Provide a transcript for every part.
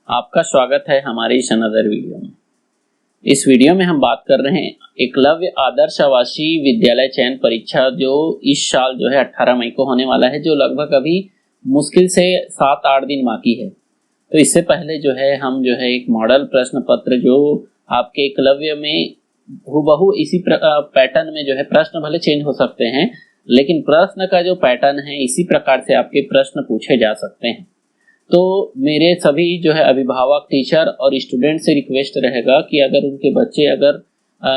आपका स्वागत है हमारे इस अनदर वीडियो में। इस वीडियो में हम बात कर रहे हैं एकलव्य आदर्श आवासीय विद्यालय चयन परीक्षा जो इस साल जो है 18 मई को होने वाला है, जो लगभग अभी मुश्किल से 7-8 दिन बाकी है। तो इससे पहले जो है हम जो है एक मॉडल प्रश्न पत्र जो आपके एकलव्य में हूबहू इसी पैटर्न में जो है प्रश्न भले चेंज हो सकते हैं, लेकिन प्रश्न का जो पैटर्न है इसी प्रकार से आपके प्रश्न पूछे जा सकते हैं। तो मेरे सभी जो है अभिभावक, टीचर और स्टूडेंट से रिक्वेस्ट रहेगा कि अगर उनके बच्चे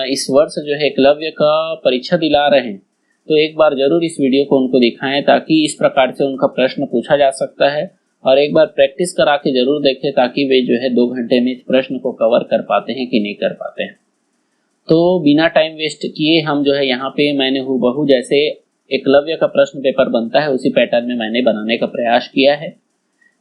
इस वर्ष जो है एकलव्य का परीक्षा दिला रहे हैं तो एक बार जरूर इस वीडियो को उनको दिखाएं, ताकि इस प्रकार से उनका प्रश्न पूछा जा सकता है। और एक बार प्रैक्टिस करा के जरूर देखें, ताकि वे जो है 2 घंटे में इस प्रश्न को कवर कर पाते हैं कि नहीं कर पाते हैं। तो बिना टाइम वेस्ट किए हम जो है यहाँ पे मैंने हूबहू जैसे एकलव्य का प्रश्न पेपर बनता है उसी पैटर्न में मैंने बनाने का प्रयास किया है।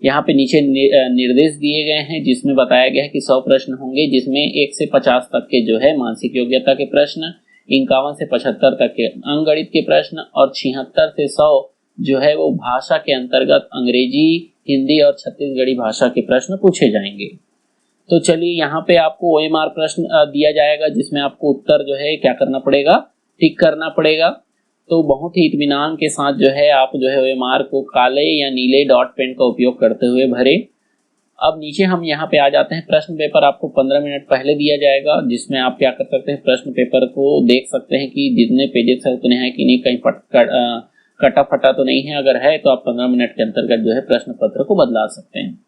यहाँ पे नीचे निर्देश दिए गए हैं, जिसमें बताया गया है कि 100 प्रश्न होंगे, जिसमें 1 से 50 तक के जो है मानसिक योग्यता के प्रश्न, 51 से 75 तक के अंकगणित के प्रश्न और 76 से 100 जो है वो भाषा के अंतर्गत अंग्रेजी, हिंदी और छत्तीसगढ़ी भाषा के प्रश्न पूछे जाएंगे। तो चलिए, यहाँ पे आपको OMR प्रश्न दिया जाएगा, जिसमें आपको उत्तर जो है क्या करना पड़ेगा, टिक करना पड़ेगा। तो बहुत ही इत्मीनान के साथ जो है आप जो है OMR को काले या नीले डॉट पेन का उपयोग करते हुए भरे। अब नीचे हम यहाँ पे आ जाते हैं। प्रश्न पेपर आपको 15 मिनट पहले दिया जाएगा, जिसमें आप क्या कर सकते हैं, प्रश्न पेपर को देख सकते हैं कि जितने पेजेस है उतने हैं कि नहीं, कहीं कटा फटा तो नहीं है। अगर है तो आप 15 मिनट के अंतर्गत जो है प्रश्न पत्र को बदला सकते हैं।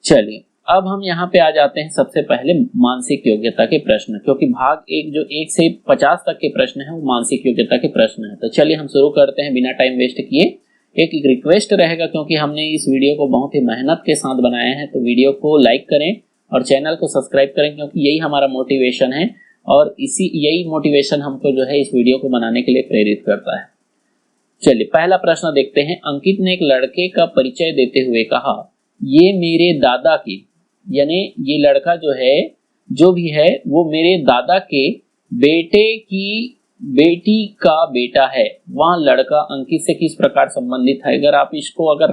चलिए, अब हम यहाँ पे आ जाते हैं सबसे पहले मानसिक योग्यता के प्रश्न, क्योंकि भाग 1 जो 1 से 50 तक के प्रश्न है वो मानसिक योग्यता के प्रश्न है। तो चलिए हम शुरू करते हैं बिना टाइम वेस्ट किए। एक रिक्वेस्ट रहेगा, क्योंकि हमने इस वीडियो को बहुत ही मेहनत के साथ बनाया है, तो वीडियो को लाइक करें और चैनल को सब्सक्राइब करें, क्योंकि यही हमारा मोटिवेशन है और यही मोटिवेशन हमको जो है इस वीडियो को बनाने के लिए प्रेरित करता है। चलिए पहला प्रश्न देखते हैं। अंकित ने एक लड़के का परिचय देते हुए कहा, ये मेरे दादा की, यानी ये लड़का जो है जो भी है वो मेरे दादा के बेटे की बेटी का बेटा है। वहाँ लड़का अंकित से किस प्रकार संबंधित है। अगर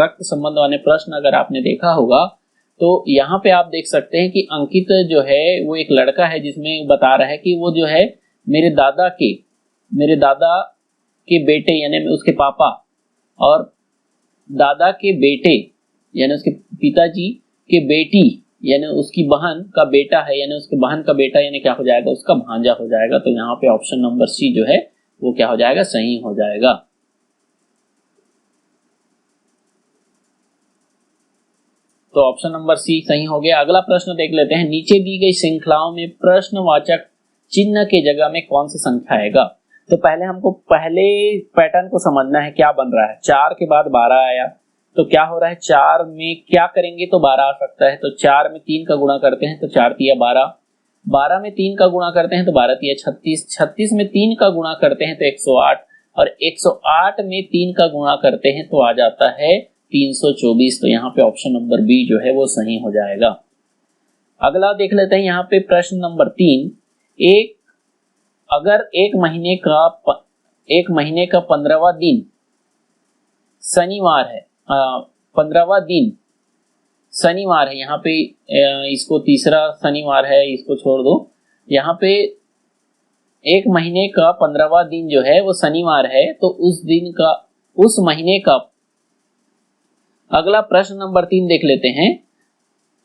रक्त संबंध वाले प्रश्न अगर आपने देखा होगा तो यहाँ पे आप देख सकते हैं कि अंकित जो है वो एक लड़का है, जिसमें बता रहा है कि वो जो है मेरे दादा के बेटे यानी उसके पापा और दादा के बेटे यानी उसके पिताजी के बेटी यानी उसकी बहन का बेटा है, यानी उसके बहन का बेटा यानी क्या हो जाएगा, उसका भांजा हो जाएगा। तो यहाँ पे ऑप्शन नंबर सी जो है वो क्या हो जाएगा, सही हो जाएगा। तो ऑप्शन नंबर सी सही हो गया। अगला प्रश्न देख लेते हैं। नीचे दी गई श्रृंखलाओं में प्रश्नवाचक चिन्ह के जगह में कौन सी संख्या आएगा। तो पहले हमको पहले पैटर्न को समझना है, क्या बन रहा है। 4 के बाद 12 आया, तो क्या हो रहा है, 4 में क्या करेंगे तो 12 आ सकता है। तो 4 में 3 का गुणा करते हैं तो 4 तिया 12, 12 में 3 का गुणा करते हैं तो 12 तिया 36, 36 में 3 का गुणा करते हैं तो 108 और 108 में 3 का गुणा करते हैं तो आ जाता है 324। तो यहाँ पे ऑप्शन नंबर बी जो है वो सही हो जाएगा। अगला देख लेते हैं यहाँ पे प्रश्न नंबर 3। अगर एक महीने का 15वां दिन शनिवार है, 15वां दिन शनिवार है, यहाँ पे इसको तीसरा शनिवार है, इसको छोड़ दो। यहाँ पे एक महीने का 15वां दिन जो है वो शनिवार है, तो उस महीने का अगला प्रश्न नंबर 3 देख लेते हैं।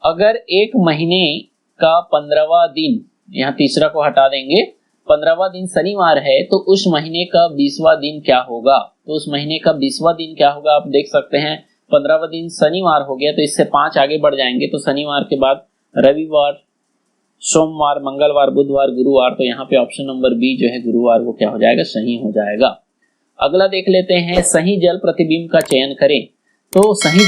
अगर एक महीने का 15वां दिन, यहाँ तीसरा को हटा देंगे, 15वां दिन शनिवार है, तो उस महीने का 20वां दिन क्या होगा। तो उस महीने का 20वां दिन क्या होगा, आप देख सकते हैं 15वां दिन शनिवार हो गया, तो इससे 5 आगे बढ़ जाएंगे। तो शनिवार के बाद रविवार, सोमवार, मंगलवार, बुधवार, गुरुवार। तो यहाँ पे ऑप्शन नंबर बी जो है गुरुवार वो क्या हो जाएगा, सही हो जाएगा। अगला देख लेते हैं। सही जल प्रतिबिंब का चयन करें। तो सही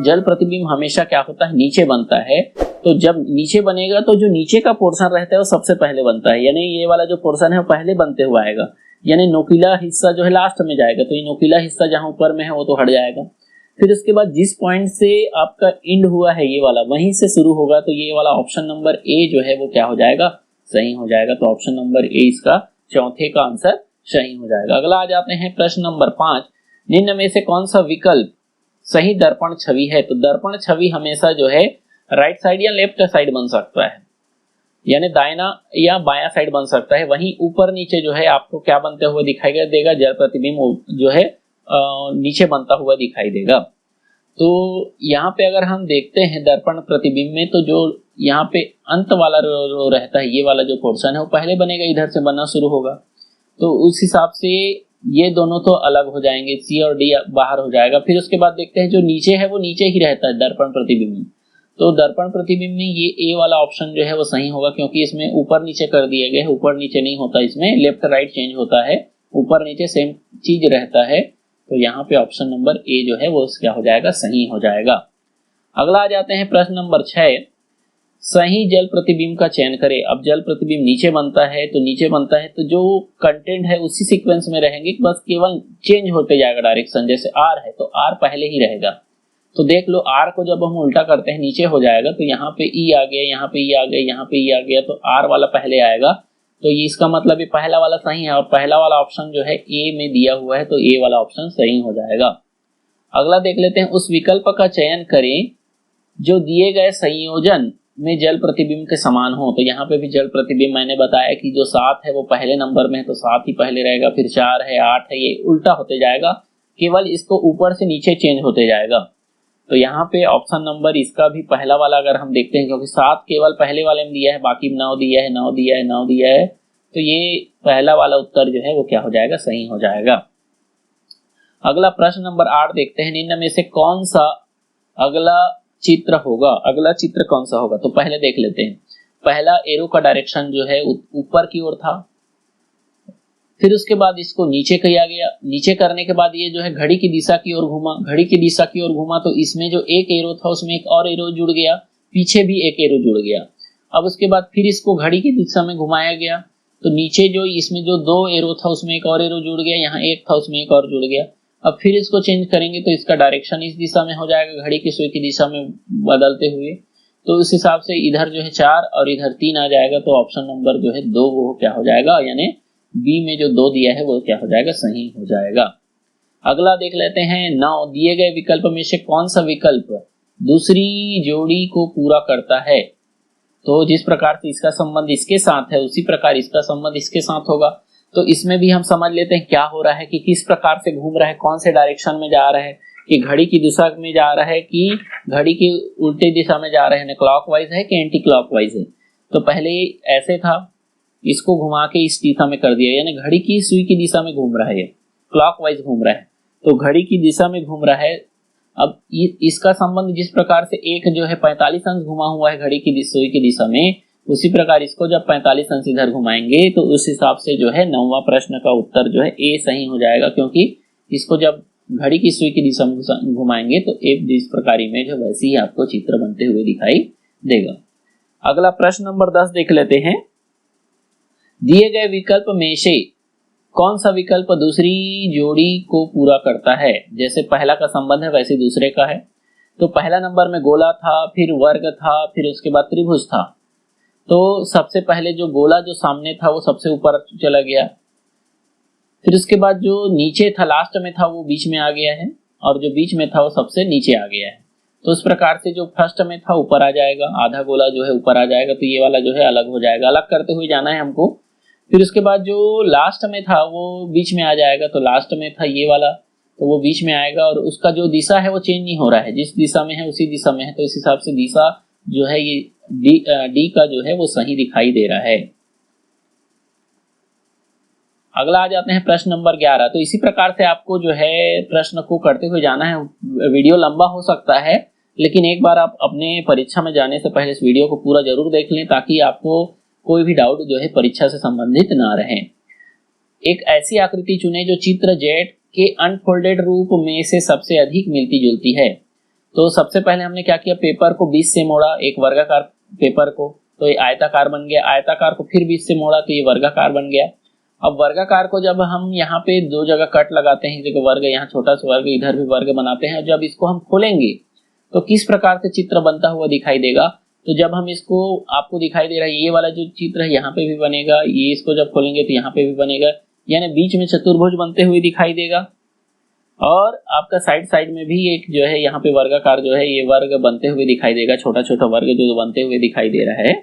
जल प्रतिबिंब हमेशा क्या होता है, नीचे बनता है। तो जब नीचे बनेगा तो जो नीचे का पोर्शन रहता है वो सबसे पहले बनता है, यानी ये वाला जो पोर्शन है वो पहले बनते हुए आएगा, यानी नोकीला हिस्सा जो है लास्ट में जाएगा। तो ये नोकीला हिस्सा जहां ऊपर में है वो तो हट जाएगा। फिर उसके बाद जिस पॉइंट से आपका एंड हुआ है ये वाला, वहीं से शुरू होगा, तो ये वाला ऑप्शन नंबर ए जो है वो क्या हो जाएगा, सही हो जाएगा। तो ऑप्शन नंबर ए इसका चौथे का आंसर सही हो जाएगा। अगला आ जाते हैं प्रश्न नंबर 5। निम्न में से कौन सा विकल्प सही दर्पण छवि है। तो दर्पण छवि हमेशा जो है राइट साइड या लेफ्ट साइड बन सकता है, यानी दाहिना या बायां साइड बन सकता है। वहीं ऊपर नीचे जो है आपको क्या बनते हुए दिखाई देगा, जल प्रतिबिंब जो है नीचे बनता हुआ दिखाई देगा। तो यहाँ पे अगर हम देखते हैं दर्पण प्रतिबिंब में, तो जो यहाँ पे अंत वाला रो रहता है, ये वाला जो पोर्शन है वो पहले बनेगा, इधर से बनना शुरू होगा। तो उस हिसाब से ये दोनों तो अलग हो जाएंगे, सी और डी बाहर हो जाएगा। फिर उसके बाद देखते हैं जो नीचे है वो नीचे ही रहता है दर्पण प्रतिबिंब में। तो दर्पण प्रतिबिंब में ये ए वाला ऑप्शन जो है वो सही होगा, क्योंकि इसमें ऊपर नीचे कर दिए गए, ऊपर नीचे नहीं होता, इसमें लेफ्ट राइट चेंज होता है, ऊपर नीचे सेम चीज रहता है। तो यहाँ पे ऑप्शन नंबर ए जो है वो क्या हो जाएगा, सही हो जाएगा। अगला आ जाते हैं प्रश्न नंबर 6, सही जल प्रतिबिंब का चयन करें। अब जल प्रतिबिंब नीचे बनता है, तो नीचे बनता है तो जो कंटेंट है उसी सीक्वेंस में रहेंगे, बस केवल चेंज होते जाएगा डायरेक्शन। जैसे आर है तो आर पहले ही रहेगा, तो देख लो आर को जब हम उल्टा करते हैं नीचे हो जाएगा, तो यहाँ पे ई आ गया, यहाँ पे ई आ गया, यहाँ पे ई आ गया, तो आर वाला पहले आएगा। तो ये इसका मतलब ये पहला वाला सही है, और पहला वाला ऑप्शन जो है ए में दिया हुआ है, तो ए वाला ऑप्शन सही हो जाएगा। अगला देख लेते हैं, उस विकल्प का चयन करें जो दिए गए संयोजन में जल प्रतिबिंब के समान हो। तो यहाँ पे भी जल प्रतिबिंब मैंने बताया कि जो 7 है वो पहले नंबर में है, तो 7 ही पहले रहेगा, फिर 4 है, 8 है, ये उल्टा होते जाएगा, केवल इसको ऊपर से नीचे चेंज होते जाएगा। तो यहाँ पे ऑप्शन नंबर इसका भी पहला वाला अगर हम देखते हैं, क्योंकि 7 केवल पहले वाले में दिया है, बाकी 9 दिया है, 9 दिया है, 9 दिया है, तो ये पहला वाला उत्तर जो है वो क्या हो जाएगा, सही हो जाएगा। अगला प्रश्न नंबर 8 देखते हैं, निम्न में से कौन सा अगला चित्र होगा, अगला चित्र कौन सा होगा। तो पहले देख लेते हैं, पहला एरो का डायरेक्शन जो है ऊपर की ओर था, फिर उसके बाद इसको नीचे किया गया, नीचे करने के बाद ये जो है घड़ी की दिशा की ओर घूमा, घड़ी की दिशा की ओर घूमा, तो इसमें जो एक एरो था उसमें एक और एरो जुड़ गया, पीछे भी एक एरो जुड़ गया। अब उसके बाद फिर इसको घड़ी की दिशा में घुमाया गया, तो नीचे जो इसमें जो 2 एरो था उसमें एक और एरो जुड़ गया, यहाँ एक था उसमें एक और जुड़ गया। अब फिर इसको चेंज करेंगे तो इसका डायरेक्शन इस दिशा में हो जाएगा, घड़ी की सुई की दिशा में बदलते हुए। तो उस हिसाब से इधर जो है 4 और इधर 3 आ जाएगा, तो ऑप्शन नंबर जो है 2 वो क्या हो जाएगा, यानी बी में जो 2 दिया है वो क्या हो जाएगा, सही हो जाएगा। अगला देख लेते हैं, 9 दिए गए विकल्प में से कौन सा विकल्प दूसरी जोड़ी को पूरा करता है। तो जिस प्रकार से इसका संबंध इसके साथ है उसी प्रकार इसका संबंध इसके साथ होगा। तो इसमें भी हम समझ लेते हैं क्या हो रहा है, कि किस प्रकार से घूम रहा है, कौन से डायरेक्शन में जा रहा है, कि घड़ी की दिशा में जा रहा है कि घड़ी की उल्टी दिशा में जा रहे हैं, क्लॉकवाइज है कि एंटी क्लॉकवाइज है। तो पहले ऐसे था, इसको घुमा के इस दिशा में कर दिया, यानी घड़ी की सुई की दिशा में घूम रहा है, क्लॉकवाइज घूम रहा है, तो घड़ी की दिशा में घूम रहा है। अब इसका संबंध जिस प्रकार से एक जो है 45 अंश घुमा हुआ है घड़ी की सुई की दिशा में, उसी प्रकार इसको जब 45 अंश इधर घुमाएंगे तो उस हिसाब से जो है 9वां प्रश्न का उत्तर जो है ए सही हो जाएगा, क्योंकि इसको जब घड़ी की सुई की दिशा में घुमाएंगे तो एक जिस प्रकार इमेज है वैसे ही आपको चित्र बनते हुए दिखाई देगा। अगला प्रश्न नंबर 10 देख लेते हैं, दिए गए विकल्प में से कौन सा विकल्प दूसरी जोड़ी को पूरा करता है। जैसे पहला का संबंध है वैसे दूसरे का है। तो पहला नंबर में गोला था, फिर वर्ग था, फिर उसके बाद त्रिभुज था। तो सबसे पहले जो गोला जो सामने था वो सबसे ऊपर चला गया, फिर उसके बाद जो नीचे था लास्ट में था वो बीच में आ गया है, और जो बीच में था वो सबसे नीचे आ गया है। तो इस प्रकार से जो फर्स्ट में था ऊपर आ जाएगा, आधा गोला जो है ऊपर आ जाएगा, तो ये वाला जो है अलग हो जाएगा, अलग करते हुए जाना है हमको। फिर उसके बाद जो लास्ट में था वो बीच में आ जाएगा, तो लास्ट में था ये वाला, तो वो बीच में आएगा, और उसका जो दिशा है वो चेंज नहीं हो रहा है, जिस दिशा में है उसी दिशा में है। तो इस हिसाब से दिशा जो है ये डी का जो है वो सही दिखाई दे रहा है। अगला आ जाते हैं प्रश्न नंबर 11। तो इसी प्रकार से आपको जो है प्रश्न को करते हुए जाना है। वीडियो लंबा हो सकता है, लेकिन एक बार आप अपने परीक्षा में जाने से पहले इस वीडियो को पूरा जरूर देख लें, ताकि आपको कोई भी डाउट जो है परीक्षा से संबंधित ना रहे। एक ऐसी आकृति चुने जो चित्र जेड के अनफोल्डेड रूप में से सबसे अधिक मिलती जुलती है। तो सबसे पहले हमने क्या किया, पेपर को 20 से मोड़ा, एक वर्गाकार पेपर को, तो ये आयताकार बन गया। आयताकार को फिर 20 से मोड़ा तो ये वर्गाकार बन गया। अब वर्गाकार को जब हम यहाँ पे 2 जगह कट लगाते हैं, देखो वर्ग, यहाँ छोटा सा वर्ग, इधर भी वर्ग बनाते हैं, जब इसको हम खोलेंगे तो किस प्रकार से चित्र बनता हुआ दिखाई देगा। तो जब हम इसको, आपको दिखाई दे रहा है ये वाला जो चित्र है यहाँ पे भी बनेगा, ये इसको जब खोलेंगे तो यहाँ पे भी बनेगा, यानी बीच में चतुर्भुज बनते हुए दिखाई देगा। और आपका साइड साइड में भी एक जो है यहाँ पे वर्गाकार जो है ये वर्ग बनते हुए दिखाई देगा, छोटा छोटा वर्ग जो बनते हुए दिखाई दे रहा है।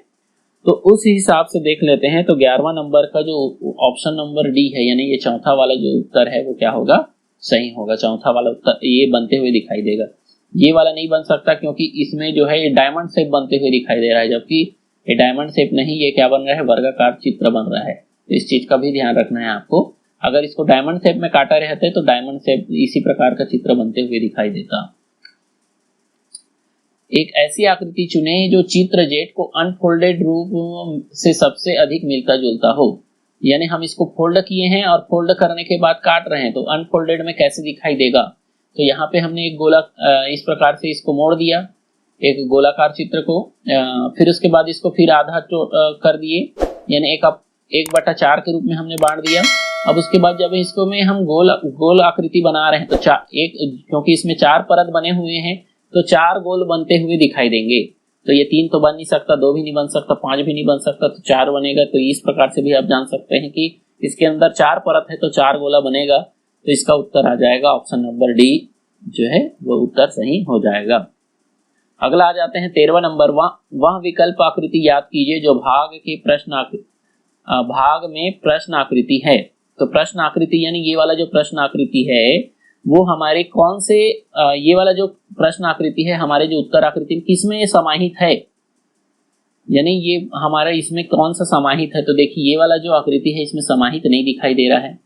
तो उस हिसाब से देख लेते हैं। तो 11वां नंबर का जो ऑप्शन नंबर डी है, यानी ये चौथा वाला जो उत्तर है वो क्या होगा, सही होगा। चौथा वाला उत्तर ये बनते हुए दिखाई देगा। ये वाला नहीं बन सकता क्योंकि इसमें जो है ये डायमंड शेप बनते हुए दिखाई दे रहा है, जबकि ये डायमंड शेप नहीं, ये क्या बन रहा है, वर्गाकार चित्र बन रहा है। तो इस चीज का भी ध्यान रखना है आपको। अगर इसको डायमंड शेप में काटा रहते तो डायमंड शेप इसी प्रकार का चित्र बनते हुए दिखाई देता। एक ऐसी आकृति चुने जो चित्र जेड को अनफोल्डेड रूप से सबसे अधिक मिलता जुलता हो। यानी हम इसको फोल्ड किए हैं और फोल्ड करने के बाद काट रहे हैं, तो अनफोल्डेड में कैसे दिखाई देगा। तो यहाँ पे हमने एक गोला इस प्रकार से इसको मोड़ दिया, एक गोलाकार चित्र को, फिर उसके बाद इसको फिर आधा कर दिए, यानी 1/4 के रूप में हमने बांट दिया। अब उसके बाद जब इसको में हम गोल आकृति बना रहे हैं तो क्योंकि इसमें 4 परत बने हुए हैं तो 4 गोल बनते हुए दिखाई देंगे। तो ये 3 तो बन नहीं सकता, 2 भी नहीं बन सकता, 5 भी नहीं बन सकता, तो 4 बनेगा। तो इस प्रकार से भी आप जान सकते हैं कि इसके अंदर 4 परत है तो 4 गोला बनेगा। तो इसका उत्तर आ जाएगा ऑप्शन नंबर डी जो है वो उत्तर सही हो जाएगा। अगला आ जाते हैं 13वां नंबर। वह विकल्प आकृति याद कीजिए जो भाग में प्रश्न आकृति है। तो प्रश्न आकृति यानी ये वाला जो प्रश्न आकृति है वो हमारे कौन से ये वाला जो प्रश्न आकृति है हमारे जो उत्तर आकृति में किसमें समाहित है, यानी ये हमारा इसमें कौन सा समाहित है। तो देखिए ये वाला जो आकृति है इसमें समाहित नहीं दिखाई दे रहा है।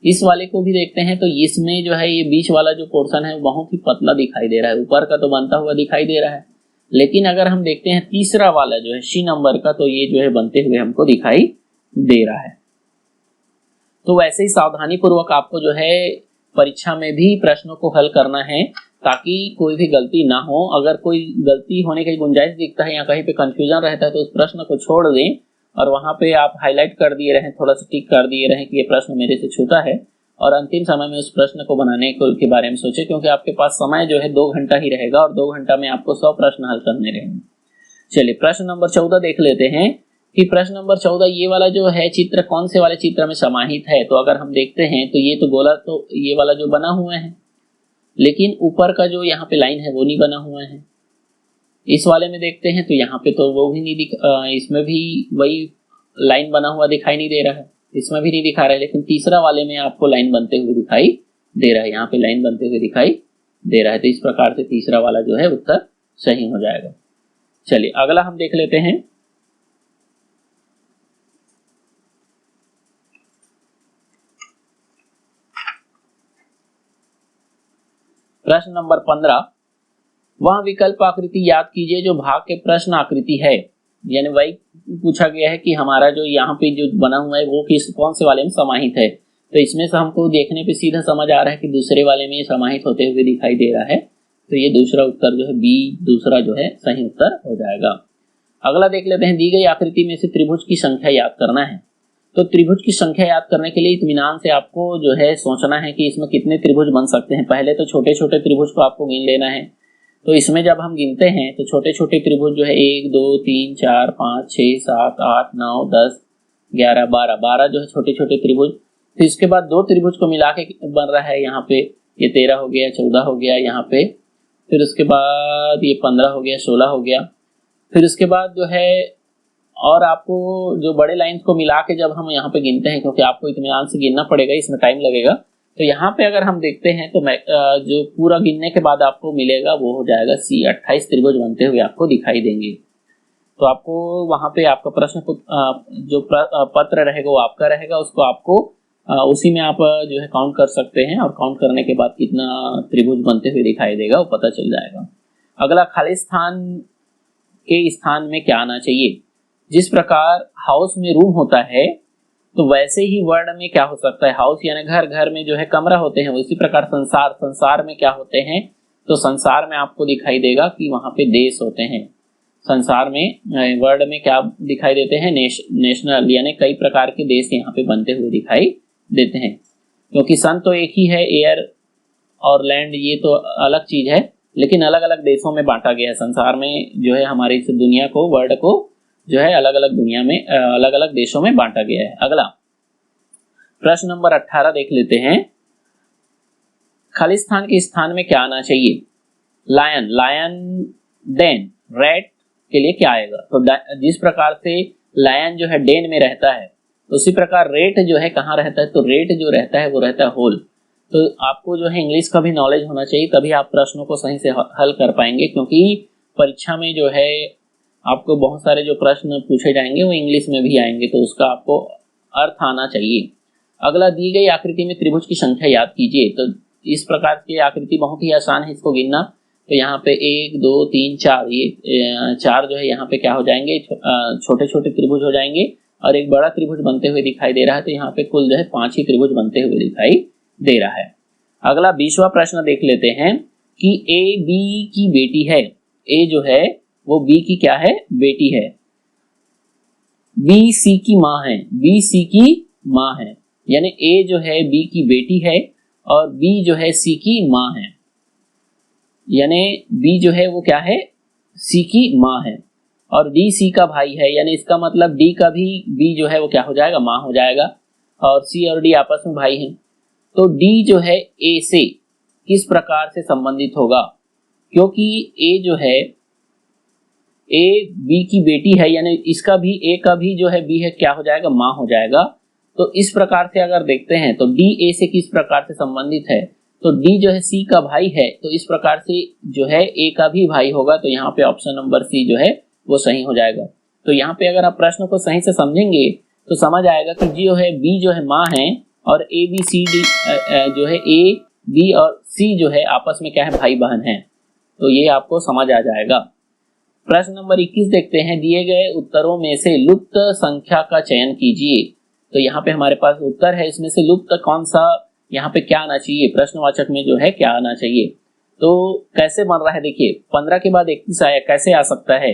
इस वाले को भी देखते हैं तो इसमें जो है ये बीच वाला जो पोर्शन है बहुत ही पतला दिखाई दे रहा है, ऊपर का तो बनता हुआ दिखाई दे रहा है। लेकिन अगर हम देखते हैं तीसरा वाला जो है सी नंबर का, तो ये जो है बनते हुए हमको दिखाई दे रहा है। तो वैसे ही सावधानी पूर्वक आपको जो है परीक्षा में भी प्रश्नों को हल करना है ताकि कोई भी गलती ना हो। अगर कोई गलती होने की गुंजाइश दिखता है या कहीं पे कंफ्यूजन रहता है तो उस प्रश्न को छोड़ दें और वहां पे आप हाईलाइट कर दिए रहें, थोड़ा सा टिक कर दिए रहें कि ये प्रश्न मेरे से छूटा है, और अंतिम समय में उस प्रश्न को बनाने के बारे में सोचें, क्योंकि आपके पास समय जो है 2 घंटा ही रहेगा और 2 घंटा में आपको 100 प्रश्न हल करने रहेंगे। चलिए प्रश्न नंबर 14 देख लेते हैं कि प्रश्न नंबर 14 ये वाला जो है चित्र कौन से वाले चित्र में समाहित है। तो अगर हम देखते हैं तो ये तो गोला, तो ये वाला जो बना हुआ है, लेकिन ऊपर का जो यहाँ पे लाइन है वो नहीं बना हुआ है। इस वाले में देखते हैं तो यहाँ पे तो वो भी नहीं इसमें भी वही लाइन बना हुआ दिखाई नहीं दे रहा है, इसमें भी नहीं दिखा रहा है। लेकिन तीसरा वाले में आपको लाइन बनते हुए दिखाई दे रहा है, यहाँ पे लाइन बनते हुए दिखाई दे रहा है। तो इस प्रकार से तीसरा वाला जो है उत्तर सही हो जाएगा। चलिए अगला हम देख लेते हैं। प्रश्न नंबर 15। वह विकल्प आकृति याद कीजिए जो भाग के प्रश्न आकृति है। यानी वही पूछा गया है कि हमारा जो यहाँ पे जो बना हुआ है वो कौन से वाले में समाहित है। तो इसमें से हमको देखने पे सीधा समझ आ रहा है कि दूसरे वाले में समाहित होते हुए दिखाई दे रहा है। तो ये दूसरा उत्तर जो है बी, दूसरा जो है सही उत्तर हो जाएगा। अगला देख लेते हैं। दी गई आकृति में से त्रिभुज की संख्या याद करना है। तो त्रिभुज की संख्या याद करने के लिए इत्मीनान से आपको जो है सोचना है कि इसमें कितने त्रिभुज बन सकते हैं। पहले तो छोटे छोटे त्रिभुज को आपको गिन लेना है। तो इसमें जब हम गिनते हैं तो छोटे छोटे त्रिभुज जो है 1 2 3 4 5 6 7 8 9 10 11 12 जो है छोटे छोटे त्रिभुज। फिर इसके बाद 2 त्रिभुज को मिला के बन रहा है, यहाँ पे ये 13 हो गया, 14 हो गया यहाँ पे। फिर उसके बाद ये 15 हो गया, 16 हो गया। फिर उसके बाद जो है और आपको जो बड़े लाइंस को मिला के जब हम यहाँ पे गिनते हैं, क्योंकि आपको इत्मीनान से गिनना पड़ेगा, इसमें टाइम लगेगा। तो यहाँ पे अगर हम देखते हैं तो जो पूरा गिनने के बाद आपको मिलेगा वो हो जाएगा सी, 28 त्रिभुज बनते हुए आपको दिखाई देंगे। तो आपको वहाँ पे आपका प्रश्न जो पत्र रहेगा वो आपका रहेगा, उसको आपको उसी में आप जो है काउंट कर सकते हैं और काउंट करने के बाद कितना त्रिभुज बनते हुए दिखाई देगा वो पता चल जाएगा। अगला, खाली स्थान के स्थान में क्या आना चाहिए। जिस प्रकार हाउस में रूम होता है तो वैसे ही वर्ड में क्या हो सकता है। हाउस यानी घर, घर में जो है कमरा होते हैं। उसी प्रकार संसार, संसार में क्या होते हैं। तो संसार में आपको दिखाई देगा कि वहां पे देश होते हैं। संसार में वर्ड में क्या दिखाई देते हैं, नेशनल, यानी कई प्रकार के देश यहाँ पे बनते हुए दिखाई देते हैं। क्योंकि सन तो एक ही है, एयर और लैंड ये तो अलग चीज है, लेकिन अलग अलग देशों में बांटा गया है। संसार में जो है हमारी इस दुनिया को, वर्ल्ड को जो है अलग अलग दुनिया में अलग अलग देशों में बांटा गया है। अगला प्रश्न नंबर 18 देख लेते हैं। खालिस्तान के स्थान में क्या आना चाहिए? लायन, लायन डेन, रैट के लिए क्या आएगा? तो जिस प्रकार से लायन जो है डेन में रहता है, उसी प्रकार रेट जो है कहाँ रहता है? तो रेट जो रहता है वो रहता है होल। तो आपको जो है इंग्लिश का भी नॉलेज होना चाहिए, तभी आप प्रश्नों को सही से हल कर पाएंगे, क्योंकि परीक्षा में जो है आपको बहुत सारे जो प्रश्न पूछे जाएंगे वो इंग्लिश में भी आएंगे, तो उसका आपको अर्थ आना चाहिए। अगला, दी गई आकृति में त्रिभुज की संख्या याद कीजिए। तो इस प्रकार की आकृति बहुत ही आसान है इसको गिनना। तो यहाँ पे 1 2 3 4, ये 4 जो है यहाँ पे क्या हो जाएंगे? छोटे छोटे त्रिभुज हो जाएंगे और एक बड़ा त्रिभुज बनते हुए दिखाई दे रहा है। तो यहाँ पे कुल जो है 5 ही त्रिभुज बनते हुए दिखाई दे रहा है। अगला 20वां प्रश्न देख लेते हैं कि ए बी की बेटी है। ए जो है वो बी की क्या है? बेटी है। बी सी की माँ है। बी सी की माँ है, यानी ए जो है बी की बेटी है और बी जो है सी की माँ है, यानी बी जो है वो क्या है? सी की माँ है। और डी सी का भाई है, यानी इसका मतलब डी का भी बी जो है वो क्या हो जाएगा? माँ हो जाएगा। और सी और डी आपस में भाई हैं। तो डी जो है ए से किस प्रकार से संबंधित होगा? क्योंकि ए जो है ए बी की बेटी है, यानी इसका भी ए का भी जो है बी है क्या हो जाएगा? माँ हो जाएगा। तो इस प्रकार से अगर देखते हैं तो डी ए से किस प्रकार से संबंधित है? तो डी जो है सी का भाई है, तो इस प्रकार से जो है ए का भी भाई होगा। तो यहाँ पे ऑप्शन नंबर सी जो है वो सही हो जाएगा। तो यहाँ पे अगर आप प्रश्न को सही से समझेंगे तो समझ आएगा कि जो है बी जो है माँ है और ए बी सी डी जो है ए बी और सी जो है आपस में क्या है? भाई बहन है। तो ये आपको समझ आ जाएगा। प्रश्न नंबर 21 देखते हैं। दिए गए उत्तरों में से लुप्त संख्या का चयन कीजिए। तो यहाँ पे हमारे पास उत्तर है, इसमें से लुप्त कौन सा यहाँ पे क्या आना चाहिए? प्रश्नवाचक में जो है क्या आना चाहिए? तो कैसे बन रहा है? देखिए 15 के बाद 31 आया, कैसे आ सकता है?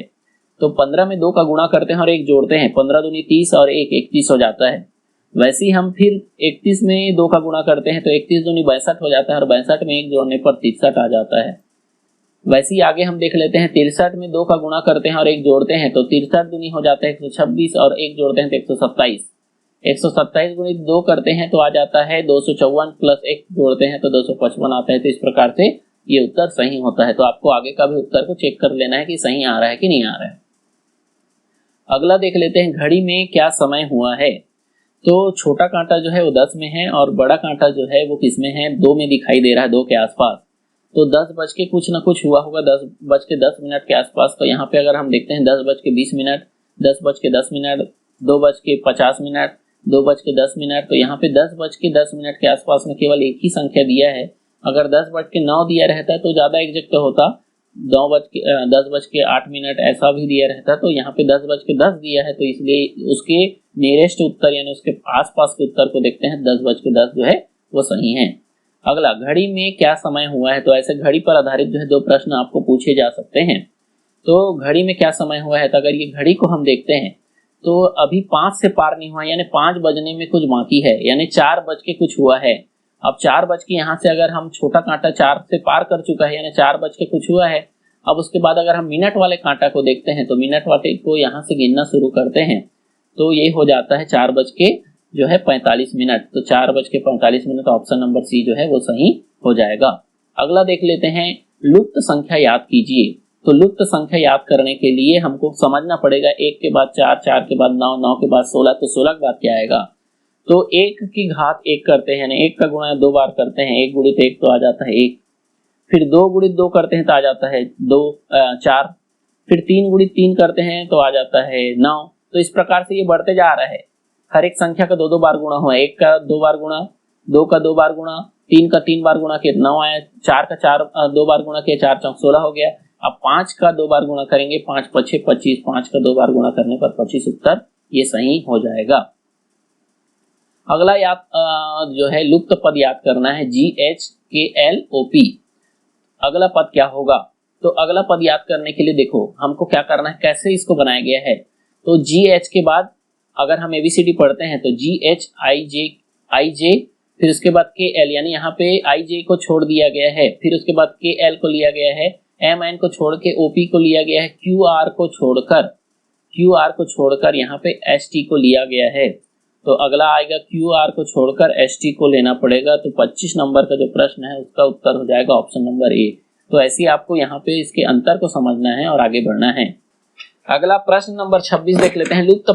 तो 15 में 2 का गुणा करते हैं और 1 जोड़ते हैं, 15 दूनी 30 और 1 31 हो जाता है। वैसे ही हम फिर 31 में 2 का गुणा करते हैं तो 31 दूनी 62 हो जाता है और 62 में 1 जोड़ने पर 63 आ जाता है। वैसे ही आगे हम देख लेते हैं 63 में 2 का गुणा करते हैं और 1 जोड़ते हैं तो 63 दूनी हो जाता है 126 और 1 जोड़ते हैं तो 127। 127 गुणित 2 करते हैं तो आ जाता है 254 प्लस 1 जोड़ते हैं तो 255 आता है। तो इस प्रकार से ये उत्तर सही होता है। तो आपको आगे का भी उत्तर को चेक कर लेना है कि सही आ रहा है कि नहीं आ रहा है। अगला देख लेते हैं, घड़ी में क्या समय हुआ है? तो छोटा कांटा जो है वो 10 में है और बड़ा कांटा जो है वो किस में है? 2 में दिखाई दे रहा है, 2 के आसपास। तो 10 बज के कुछ ना कुछ हुआ होगा, 10 बज के 10 मिनट के आसपास। तो यहाँ पे अगर हम देखते हैं 10 बज के 20 मिनट, 10 बज के 10 मिनट, 2 बज के 50 मिनट, 2 बज के 10 मिनट। तो यहाँ पे 10 बज के 10 मिनट के आसपास में केवल एक ही संख्या दिया है। अगर 10 बज के 9 दिया रहता तो ज्यादा एग्जैक्ट होता, 10 बज के 8 मिनट ऐसा भी दिया रहता। तो यहाँ पे 10 बज के 10 दिया है, तो इसलिए उसके नियरेस्ट उत्तर यानी उसके आसपास के उत्तर को देखते हैं, 10 बज के 10 जो है वो सही है। अगला, घड़ी में क्या समय हुआ है? तो ऐसे घड़ी पर आधारित जो है 2 प्रश्न आपको पूछे जा सकते हैं। तो घड़ी में क्या समय हुआ है? तो अगर ये घड़ी को हम देखते हैं तो अभी 5 से पार नहीं हुआ, यानी 5 बजने में कुछ बाकी है, यानी 4 बज के कुछ हुआ है। अब 4 बज के यहाँ से अगर हम छोटा कांटा 4 से पार कर चुका है, यानी 4 बज के कुछ हुआ है। अब उसके बाद अगर हम मिनट वाले कांटा को देखते हैं तो मिनट वाले को यहाँ से गिनना शुरू करते हैं तो ये हो जाता है 4 बज के जो है 45 मिनट। तो 4 बज के 45 मिनट, ऑप्शन नंबर सी जो है वो सही हो जाएगा। अगला देख लेते हैं, लुप्त संख्या याद कीजिए। तो लुप्त संख्या याद करने के लिए हमको समझना पड़ेगा 1 के बाद 4, 4 के बाद 9, 9 के बाद 16, तो 16 के बाद क्या आएगा? तो 1 की घात 1 करते हैं, 1 का गुणा 2 बार करते हैं, 1 गुणित 1 तो आ जाता है 1। फिर 2 गुणित 2 करते हैं तो आ जाता है 4। फिर 3 गुणित 3 करते हैं तो आ जाता है 9। तो इस प्रकार से ये बढ़ते जा रहा है। हर एक संख्या का 2 बार गुणा हुआ, 1 का 2 बार गुणा, 2 का 2 बार गुणा, 3 का 3 बार गुणा किया 9 आया, 4 का 2 बार गुणा किया 4 चौक 16 हो गया। अब 5 का 2 बार गुणा करेंगे, 5 पछे 25, 5 का 2 बार गुणा करने पर 25 उत्तर ये सही हो जाएगा। अगला याद जो है लुप्त पद याद करना है, GHKLOP। अगला पद क्या होगा? तो अगला पद याद करने के लिए देखो हमको क्या करना है, कैसे इसको बनाया गया है। तो GH के बाद अगर हम ABCD पढ़ते हैं तो GH IJ, फिर उसके बाद KL, यानी यहाँ पे IJ को छोड़ दिया गया है, फिर उसके बाद KL को लिया गया है, MN को छोड़ के OP को लिया गया है, QR को छोड़कर यहाँ पे ST को लिया गया है। तो अगला आएगा QR को छोड़कर ST को लेना पड़ेगा। तो 25 नंबर का जो प्रश्न है उसका उत्तर हो जाएगा ऑप्शन नंबर ए। तो ऐसे आपको यहाँ पे इसके अंतर को समझना है और आगे बढ़ना है। अगला प्रश्न नंबर 26 देख लेते हैं। लुप्त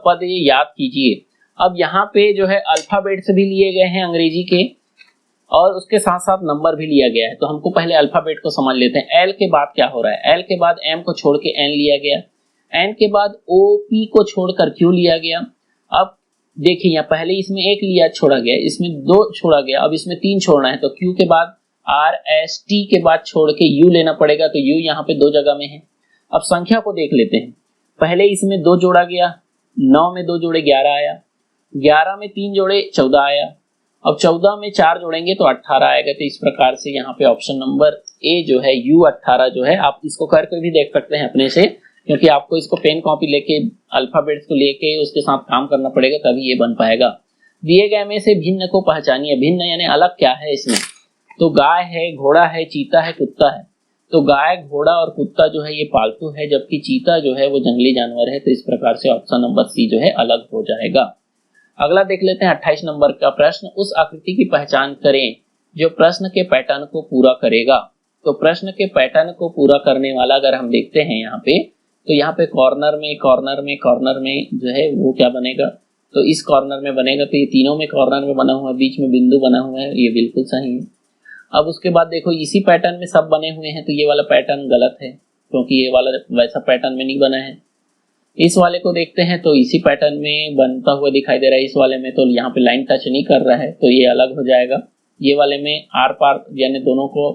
पद ये याद कीजिए। अब यहाँ पे जो है अल्फाबेट से भी लिए गए हैं अंग्रेजी के और उसके साथ साथ नंबर भी लिया गया है। तो हमको पहले अल्फाबेट को समझ लेते हैं। एल के बाद क्या हो रहा है, एल के बाद एम को छोड़ के एन लिया गया, एन के बाद OP को छोड़कर क्यू लिया गया। अब देखिए यहाँ पहले इसमें एक लिया छोड़ा गया, इसमें 2 छोड़ा गया, अब इसमें 3 छोड़ना है। तो क्यू के बाद RST के बाद छोड़ के यू लेना पड़ेगा। तो यू यहाँ पे 2 जगह में है। अब संख्या को देख लेते हैं। पहले इसमें 2 जोड़ा गया, 9 में 2 जोड़े 11 आया, 11 में 3 जोड़े 14 आया। अब 14 में 4 जोड़ेंगे तो 18 आएगा। तो इस प्रकार से यहाँ पे ऑप्शन नंबर ए जो है U18 जो है, आप इसको करके भी देख सकते हैं अपने से, क्योंकि आपको इसको पेन कॉपी लेके अल्फाबेट्स को लेके उसके साथ काम करना पड़ेगा तभी ये बन पाएगा। दिए गए में से भिन्न को पहचानिए। भिन्न यानी अलग क्या है इसमें, तो गाय है, घोड़ा है, चीता है, कुत्ता है। तो गाय, घोड़ा और कुत्ता जो है ये पालतू है, जबकि चीता जो है वो जंगली जानवर है। तो इस प्रकार से ऑप्शन नंबर सी जो है अलग हो जाएगा। अगला देख लेते हैं 28 नंबर का प्रश्न। उस आकृति की पहचान करें जो प्रश्न के पैटर्न को पूरा करेगा। तो प्रश्न के पैटर्न को पूरा करने वाला अगर हम देखते हैं यहाँ पे, तो यहाँ पे कॉर्नर में जो है वो क्या बनेगा, तो इस कॉर्नर में बनेगा। तो ये तीनों में कॉर्नर में बना हुआ है, बीच में बिंदु बना हुआ है, ये बिल्कुल सही है। अब उसके बाद देखो इसी पैटर्न में सब बने हुए हैं, तो ये वाला पैटर्न गलत है क्योंकि ये वाला वैसा पैटर्न में नहीं बना है। इस वाले को देखते हैं तो इसी पैटर्न में बनता हुआ दिखाई दे रहा है। इस वाले में तो यहाँ पे लाइन टच नहीं कर रहा है, तो ये अलग हो जाएगा। ये वाले में आर पार यानी दोनों को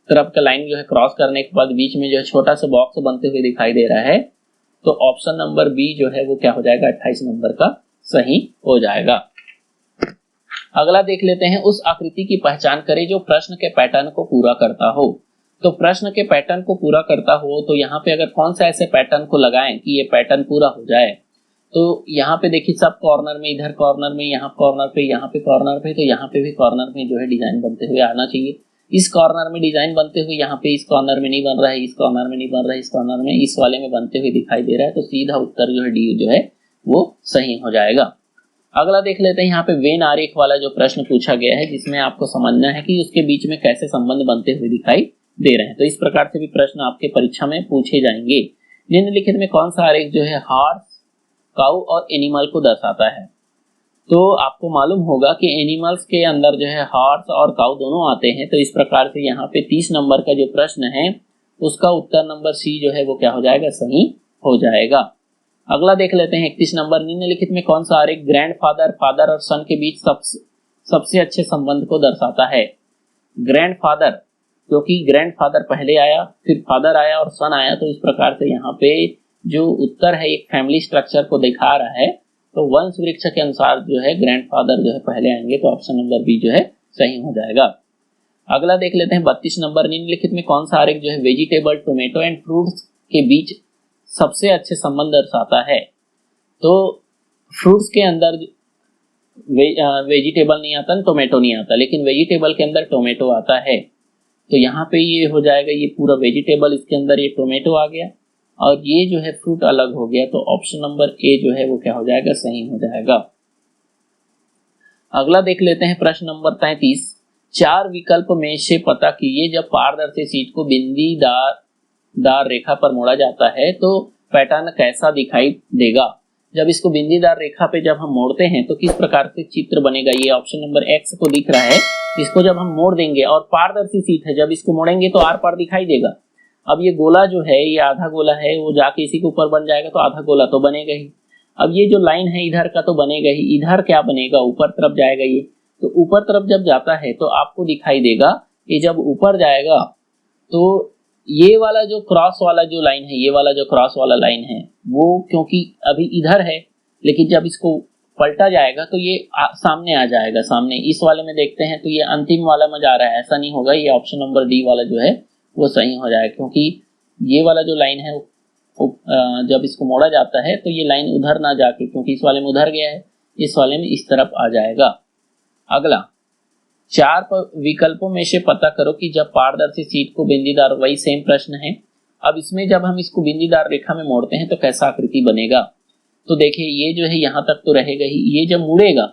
तरफ का लाइन जो है क्रॉस करने के बाद बीच में जो है छोटा सा बॉक्स बनते हुए दिखाई दे रहा है। तो ऑप्शन नंबर बी जो है वो क्या हो जाएगा, 28 नंबर का सही हो जाएगा। अगला देख लेते हैं। उस आकृति की पहचान करें जो प्रश्न के पैटर्न को पूरा करता हो। तो प्रश्न के पैटर्न को पूरा करता हो तो यहाँ पे अगर कौन सा ऐसे पैटर्न को लगाएं कि ये पैटर्न पूरा हो जाए, तो यहाँ पे देखिए सब कॉर्नर में, इधर कॉर्नर में, यहाँ कॉर्नर पे, यहाँ पे कॉर्नर पे, तो यहाँ पे भी कॉर्नर में जो है डिजाइन बनते हुए आना चाहिए। इस कॉर्नर में डिजाइन बनते हुए यहाँ पे इस कॉर्नर में नहीं बन रहा है, इस कॉर्नर में नहीं बन रहा है, इस कॉर्नर में, इस वाले में बनते हुए दिखाई दे रहा है। तो सीधा उत्तर जो है डी जो है वो सही हो जाएगा। अगला देख लेते हैं। यहाँ पे वेन आरेख वाला जो प्रश्न पूछा गया है, जिसमें आपको समझना है कि उसके बीच में कैसे संबंध बनते हुए दिखाई दे रहे हैं। तो इस प्रकार से भी प्रश्न आपके परीक्षा में पूछे जाएंगे। निम्नलिखित में कौन सा आरेख जो है हॉर्स, काऊ और एनिमल को दर्शाता है। तो आपको मालूम होगा कि एनिमल्स के अंदर जो है हॉर्स और काऊ दोनों आते हैं। तो इस प्रकार से यहाँ पे 30 नंबर का जो प्रश्न है उसका उत्तर नंबर सी जो है वो क्या हो जाएगा, सही हो जाएगा। अगला देख लेते हैं 31 नंबर। निम्नलिखित में कौन सा आरेख ग्रैंडफादर, फादर और सन के बीच सबसे अच्छे संबंध को दर्शाता है। ग्रैंडफादर, क्योंकि ग्रैंडफादर पहले आया, फिर फादर आया और सन आया। तो इस प्रकार से यहाँ पे जो उत्तर है एक फैमिली स्ट्रक्चर को दिखा रहा है। तो वंश वृक्ष के अनुसार जो है ग्रैंडफादर जो है पहले आएंगे। तो ऑप्शन नंबर बी जो है सही हो जाएगा। अगला देख लेते हैं 32 नंबर। निम्नलिखित में कौन सा आरेख जो है वेजिटेबल, टोमेटो एंड फ्रूट्स के बीच सबसे अच्छे संबंध दर्शाता है। तो फ्रूट्स के अंदर वेजिटेबल नहीं आता, टोमेटो नहीं आता, लेकिन वेजिटेबल के अंदर टोमेटो आता है। तो यहाँ पे ये हो जाएगा, ये पूरा वेजिटेबल, इसके अंदर ये टोमेटो आ गया और ये जो है फ्रूट अलग हो गया। तो ऑप्शन नंबर ए जो है वो क्या हो जाएगा, सही हो जाएगा। अगला देख लेते हैं प्रश्न नंबर 33। 4 विकल्प में से पता कीजिए जब पारदर्शी शीट को बिंदीदार रेखा पर मोड़ा जाता है तो पैटर्न कैसा दिखाई देगा। जब इसको बिंदीदार रेखा पे जब हम मोड़ते हैं तो किस प्रकार से चित्र बनेगा। ये ऑप्शन नंबर एक्स को दिख रहा है। इसको जब हम मोड़ देंगे और पारदर्शी शीट है, जब इसको मोड़ेंगे तो आर पार दिखाई देगा। अब ये गोला जो है, ये आधा गोला है, वो जाके इसी के ऊपर बन जाएगा तो आधा गोला तो बनेगा ही। अब ये जो लाइन है इधर का तो बनेगा ही, इधर क्या बनेगा, ऊपर तरफ जाएगा ये। तो ऊपर तरफ जब जाता है तो आपको दिखाई देगा कि जब ऊपर जाएगा तो ये वाला जो क्रॉस वाला जो लाइन है, ये वाला जो क्रॉस वाला लाइन है वो क्योंकि अभी इधर है, लेकिन जब इसको पलटा जाएगा तो ये सामने आ जाएगा। सामने इस वाले में देखते हैं तो ये अंतिम वाला में जा रहा है, ऐसा नहीं होगा। ये ऑप्शन नंबर डी वाला जो है वो सही हो जाएगा, क्योंकि ये वाला जो लाइन है जब इसको मोड़ा जाता है तो ये लाइन उधर ना जाके, क्योंकि इस वाले में उधर गया है, इस वाले में इस तरफ आ जाएगा। अगला 4 विकल्पों में से पता करो कि जब पारदर्शी शीट को बिंदीदार, वही सेम प्रश्न है। अब इसमें जब हम इसको बिंदीदार रेखा में मोड़ते हैं तो कैसा आकृति बनेगा। तो देखिए ये जो है यहाँ तक तो रहेगा ही, ये जब मुड़ेगा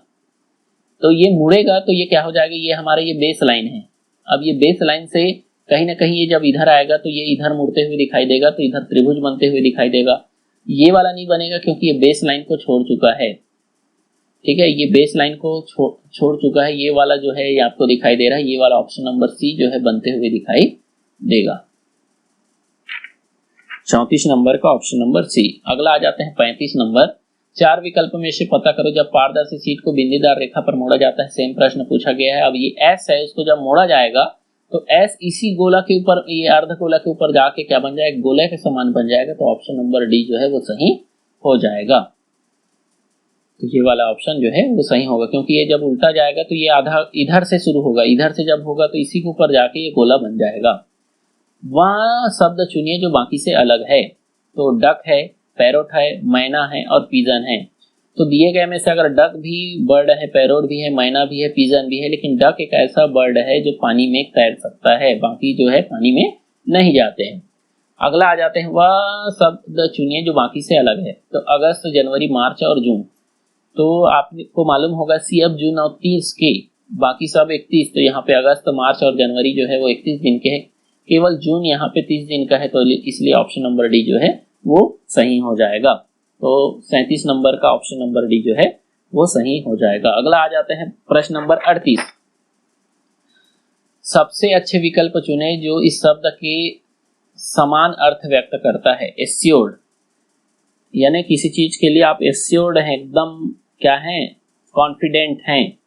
तो ये क्या हो जाएगा, ये हमारा ये बेस लाइन है। अब ये बेस लाइन से कहीं ना कहीं ये जब इधर आएगा तो ये इधर मुड़ते हुए दिखाई देगा, तो इधर त्रिभुज बनते हुए दिखाई देगा। ये वाला नहीं बनेगा क्योंकि ये बेस लाइन को छोड़ चुका है, ठीक है, ये बेस लाइन को छोड़ चुका है। ये वाला जो है ये आपको दिखाई दे रहा है, ये वाला ऑप्शन नंबर सी जो है बनते हुए दिखाई देगा। 34 नंबर का ऑप्शन नंबर सी। अगला आ जाते हैं 35 नंबर। 4 विकल्प में से पता करो जब पारदर्शी शीट को बिंदीदार रेखा पर मोड़ा जाता है। सेम प्रश्न पूछा गया है। अब ये एस है, इसको जब मोड़ा जाएगा तो एस इसी गोला के ऊपर, ये अर्धगोला के ऊपर जाके क्या बन जाएगा, गोले के समान बन जाएगा। तो ऑप्शन नंबर डी जो है वो सही हो जाएगा। तो ये वाला ऑप्शन जो है वो सही होगा, क्योंकि ये जब उल्टा जाएगा तो ये आधा इधर से शुरू होगा, इधर से जब होगा तो इसी के ऊपर जाके ये गोला बन जाएगा। वहाँ शब्द चुनिए जो बाकी से अलग है। तो डक है, पैरोट है, मैना है और पिजन है। तो दिए गए में से अगर डक भी बर्ड है, पैरोट भी है, मैना भी है, पिजन भी है, लेकिन डक एक ऐसा बर्ड है जो पानी में तैर सकता है, बाकी जो है पानी में नहीं जाते हैं। अगला आ जाते हैं, वह शब्द चुनिए जो बाकी से अलग है। तो अगस्त, जनवरी, मार्च और जून। तो आपको मालूम होगा सी अब जून और 30 के, बाकी सब 31। तो यहाँ पे अगस्त, मार्च और जनवरी जो है वो 31 दिन के हैं, केवल जून यहाँ पे 30 दिन का है। तो इसलिए ऑप्शन नंबर डी जो है वो सही हो जाएगा। तो 37 नंबर का ऑप्शन नंबर डी जो है वो सही हो जाएगा। अगला आ जाते हैं प्रश्न नंबर 38। सबसे अच्छे विकल्प चुने जो इस शब्द के समान अर्थ व्यक्त करता है। एस्योर्ड, यानी किसी चीज के लिए आप एस्योर्ड हैं, एकदम क्या है, कॉन्फिडेंट हैं।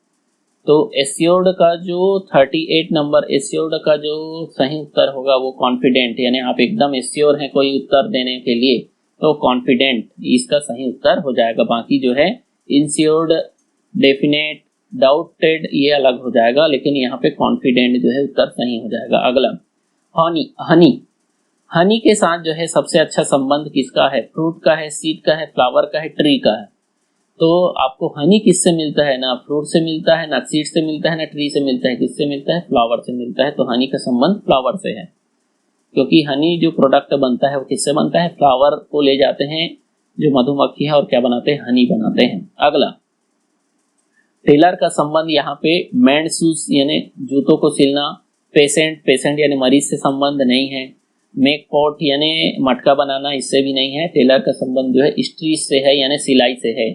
तो एस्योर्ड का जो 38 नंबर, एस्योर्ड का जो सही उत्तर होगा वो कॉन्फिडेंट, यानी आप एकदम एस्योर हैं कोई उत्तर देने के लिए, तो कॉन्फिडेंट इसका सही उत्तर हो जाएगा। बाकी जो है इंश्योर्ड, डेफिनेट, डाउटेड ये अलग हो जाएगा, लेकिन यहाँ पे कॉन्फिडेंट जो है उत्तर सही हो जाएगा। अगला हनी, हनी के साथ जो है सबसे अच्छा संबंध किसका है? फ्रूट का है, सीड का है, फ्लावर का है, ट्री का है। तो आपको हनी किससे मिलता है? ना फ्रूट से मिलता है, ना सीड से मिलता है, ना ट्री से मिलता है। किससे मिलता है? फ्लावर से मिलता है। तो हनी का संबंध फ्लावर से है, क्योंकि हनी जो प्रोडक्ट बनता है वो किससे बनता है? फ्लावर को ले जाते हैं जो मधुमक्खी है और क्या बनाते हैं? हनी बनाते हैं। अगला टेलर का संबंध यहाँ पे मेंड शूज यानी जूतों को सिलना, पेशेंट यानी मरीज से संबंध नहीं है, मेक पॉट यानी मटका बनाना, इससे भी नहीं है। टेलर का संबंध जो है स्टिच से है, यानी सिलाई से है,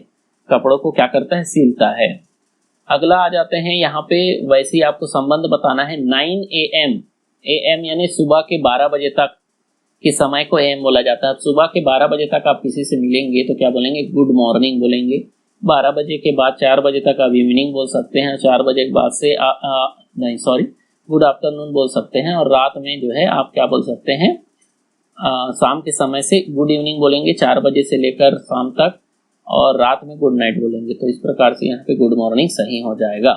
कपड़ों को क्या करता है? सिलता है। अगला आ जाते हैं यहाँ पे, वैसे ही आपको संबंध बताना है 9 AM, AM यानी सुबह के 12 बजे तक के समय को AM बोला जाता है। सुबह के 12 बजे तक आप किसी से मिलेंगे तो क्या बोलेंगे? गुड मॉर्निंग बोलेंगे। 12 बजे के बाद 4 बजे तक आप इवनिंग बोल सकते हैं, 4 बजे के बाद से गुड आफ्टरनून बोल सकते हैं, और रात में जो है आप क्या बोल सकते हैं? शाम के समय से गुड इवनिंग बोलेंगे 4 बजे से लेकर शाम तक, और रात में गुड नाइट बोलेंगे। तो इस प्रकार से यहाँ पे गुड मॉर्निंग सही हो जाएगा।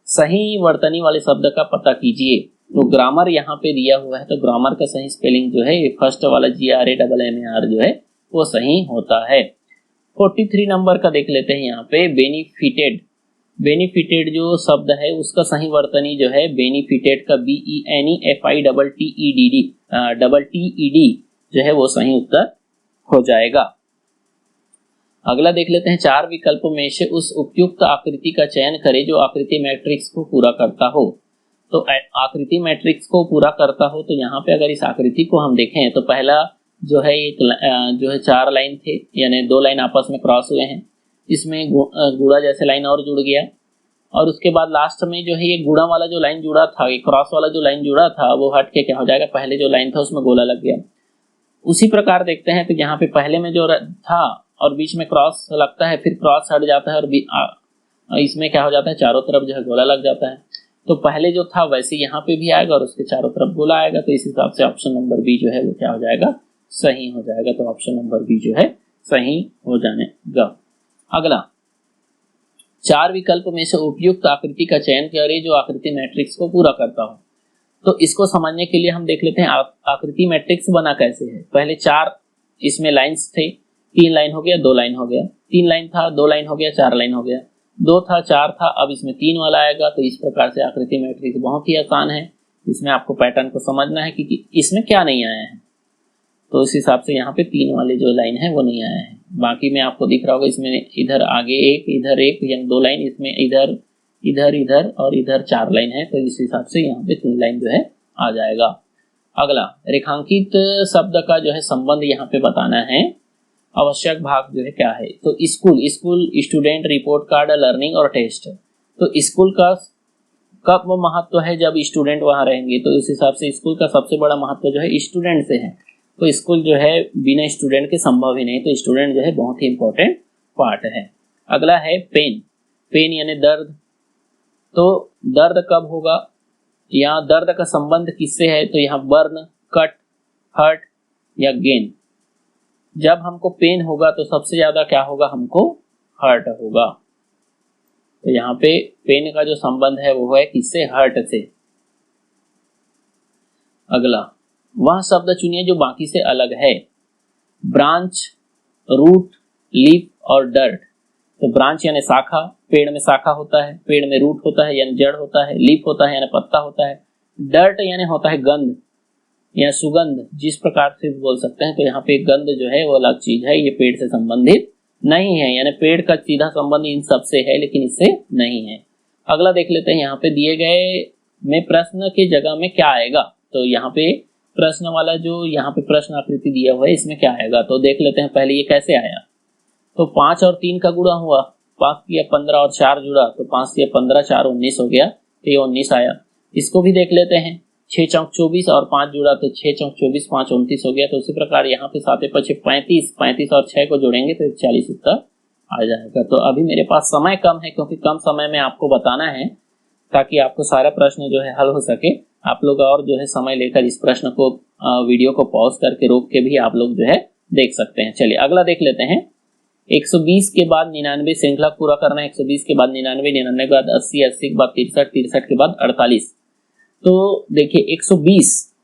सही वर्तनी वाले शब्द का पता कीजिए। तो ग्रामर यहाँ पे दिया हुआ है, तो ग्रामर का सही स्पेलिंग जो है ये फर्स्ट वाला GRAMMAR जो है वो सही होता है। 43 नंबर का देख लेते हैं यहाँ पे, बेनिफिटेड। बेनिफिटेड जो शब्द है उसका सही वर्तनी जो है बेनिफिटेड का BENEFITEDD जो है वो सही उत्तर हो जाएगा। अगला देख लेते हैं, 4 विकल्पों में से उस उपयुक्त आकृति का चयन करें जो आकृति मैट्रिक्स को पूरा करता हो। तो आकृति मैट्रिक्स को पूरा करता हो, तो यहाँ पे अगर इस आकृति को हम देखें तो पहला जो है एक जो है 4 लाइन थे, यानी 2 लाइन आपस में क्रॉस हुए हैं, इसमें गुणा जैसे लाइन और जुड़ गया, और उसके बाद लास्ट में जो है ये गुणा वाला जो लाइन जुड़ा था, ये क्रॉस वाला जो लाइन जुड़ा था वो हट के क्या हो जाएगा? पहले जो लाइन था उसमें गोला लग गया। उसी प्रकार देखते हैं तो यहाँ पे पहले में जो था और बीच में क्रॉस लगता है, फिर क्रॉस हट जाता है और इसमें क्या हो जाता है? चारों तरफ जो है गोला लग जाता है। तो पहले जो था वैसे यहाँ पे भी आएगा और उसके चारों तरफ गोला आएगा। तो इस हिसाब से ऑप्शन नंबर बी जो है वो क्या हो जाएगा? सही हो जाएगा। तो ऑप्शन नंबर बी जो है सही हो जाएगा। अगला 4 विकल्प में से उपयुक्त आकृति का चयन करें जो आकृति मैट्रिक्स को पूरा करता हो। तो इसको समझने के लिए हम देख लेते हैं आकृति मैट्रिक्स बना कैसे है। पहले 4 इसमें लाइंस थे, 3 लाइन हो गया, 2 लाइन हो गया, 3 लाइन था, 2 लाइन हो गया, 4 लाइन हो गया, 2 था, 4 था, अब इसमें 3 वाला आएगा। तो इस प्रकार से आकृति मैट्रिक्स बहुत ही आसान है। इसमें आपको पैटर्न को समझना है कि इसमें क्या नहीं आया है। तो इस हिसाब से यहाँ पे 3 वाले जो लाइन है वो नहीं आया है। बाकी में आपको दिख रहा होगा, इसमें इधर आगे एक, इधर एक, यानी 2 लाइन, इसमें इधर इधर इधर और इधर 4 लाइन है, तो इस हिसाब से यहाँ पे 3 लाइन जो है आ जाएगा। अगला, रेखांकित शब्द का जो है संबंध यहाँ पे बताना है। आवश्यक भाग जो है क्या है, तो school, student, report card, learning और टेस्ट। तो स्कूल का कब महत्व है, जब स्टूडेंट वहां रहेंगे, तो इस हिसाब से स्कूल का सबसे बड़ा महत्व जो है स्टूडेंट से है। तो स्कूल जो है बिना स्टूडेंट के संभव ही नहीं, तो स्टूडेंट जो है बहुत ही इंपॉर्टेंट पार्ट है। अगला है पेन, पेन यानी दर्द। तो दर्द कब होगा, यहाँ दर्द का संबंध किससे है, तो यहाँ बर्न, कट, हर्ट या गेन। जब हमको पेन होगा तो सबसे ज्यादा क्या होगा, हमको हर्ट होगा। तो यहाँ पे पेन का जो संबंध है वो है किससे, हर्ट से। अगला, वह शब्द चुनिए जो बाकी से अलग है। ब्रांच, रूट, लीफ और डर्ट। तो ब्रांच यानी शाखा, पेड़ में शाखा होता है, पेड़ में रूट होता है यानी जड़ होता है, लीफ होता है यानी पत्ता होता है, डर्ट यानी होता है गंध या सुगंध, जिस प्रकार से बोल सकते हैं। तो यहाँ पे गंध जो है वो अलग चीज है, ये पेड़ से संबंधित नहीं है, यानी पेड़ का सीधा संबंध इन सब से है लेकिन इससे नहीं है। अगला देख लेते हैं, यहाँ पे दिए गए में प्रश्न की जगह में क्या आएगा। तो यहाँ पे प्रश्न वाला जो यहाँ पे प्रश्न आकृति दिया हुआ है इसमें क्या आएगा, तो देख लेते हैं पहले ये कैसे आया। तो 5 और 3 का गुणा हुआ, 5 या 15 और 4 जुड़ा, तो 5 या 15, 4 19 हो गया, तो ये 19 आया। इसको भी देख लेते हैं, 6 चौक 24 और 5 जुड़ा, तो 6 चौक 24, 5 29 हो गया। तो उसी प्रकार यहाँ पे 7 5 35, 35 और 6 को जोड़ेंगे तो 40 उत्तर आ जाएगा। तो अभी मेरे पास समय कम है, क्योंकि कम समय में आपको बताना है ताकि आपको सारा प्रश्न जो है हल हो सके। आप लोग और जो है समय लेकर इस प्रश्न को वीडियो को पॉज करके रोक के भी आप लोग जो है देख सकते हैं। चलिए अगला देख लेते हैं। 120 के बाद 99 श्रृंखला पूरा करना है। 120 के बाद 99, 99 के बाद 80, 80 के बाद 63, 63 के बाद 48। तो देखिए 120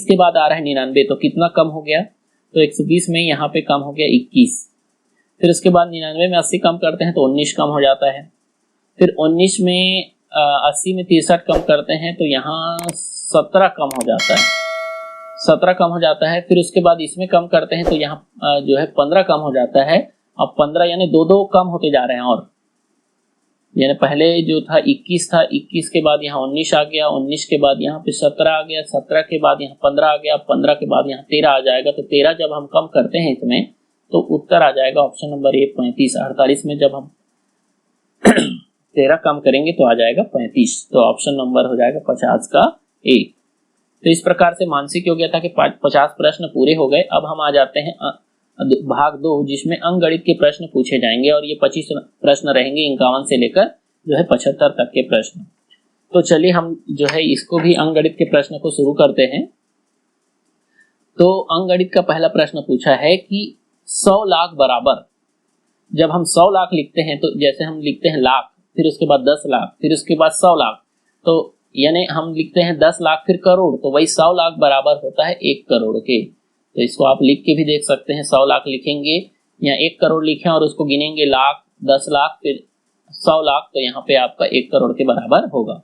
के बाद आ रहा है 99, तो कितना कम हो गया, तो 120 में यहाँ पे कम हो गया 21। फिर उसके बाद 99 में 80 कम करते हैं तो 19 कम हो जाता है। फिर 19 में 80 में 63 कम करते हैं तो यहाँ 17 कम हो जाता है, 17 कम हो जाता है। फिर उसके बाद इसमें कम करते हैं तो यहाँ जो है 15 कम हो जाता है। अब 15 यानी 2 कम होते जा रहे हैं, और यानी पहले जो था 21 था, 21 के बाद यहाँ 19 आ गया, 19 के बाद यहाँ पे 17 आ गया, 17 के बाद यहाँ 15 आ गया, 15 के बाद यहाँ 13 आ जाएगा। तो 13 जब हम कम करते हैं इसमें तो उत्तर आ जाएगा ऑप्शन नंबर ए 35। 48 में जब हम 13 कम करेंगे तो आ जाएगा 35, तो ऑप्शन नंबर हो जाएगा 50 का ए। तो इस प्रकार से मानसिक योग्यता के 50 प्रश्न पूरे हो गए। अब हम आ जाते हैं भाग 2, जिसमें अंकगणित के प्रश्न पूछे जाएंगे, और ये 25 प्रश्न रहेंगे 51 से लेकर जो है 75 तक के प्रश्न। तो चलिए हम जो है इसको भी अंकगणित के प्रश्न को शुरू करते हैं। तो अंकगणित का पहला प्रश्न पूछा है कि 100 लाख बराबर, जब हम 100 लाख लिखते हैं तो जैसे हम लिखते हैं लाख, फिर उसके बाद 10 लाख, फिर उसके बाद 100 लाख, तो यानी हम लिखते हैं 10 लाख फिर करोड़, तो वही 100 लाख बराबर होता है 1 करोड़ के। तो इसको आप लिख के भी देख सकते हैं, 100 लाख लिखेंगे या 1 करोड़ लिखें और उसको गिनेंगे लाख, 10 लाख फिर 100 लाख, तो यहाँ पे आपका 1 करोड़ के बराबर होगा।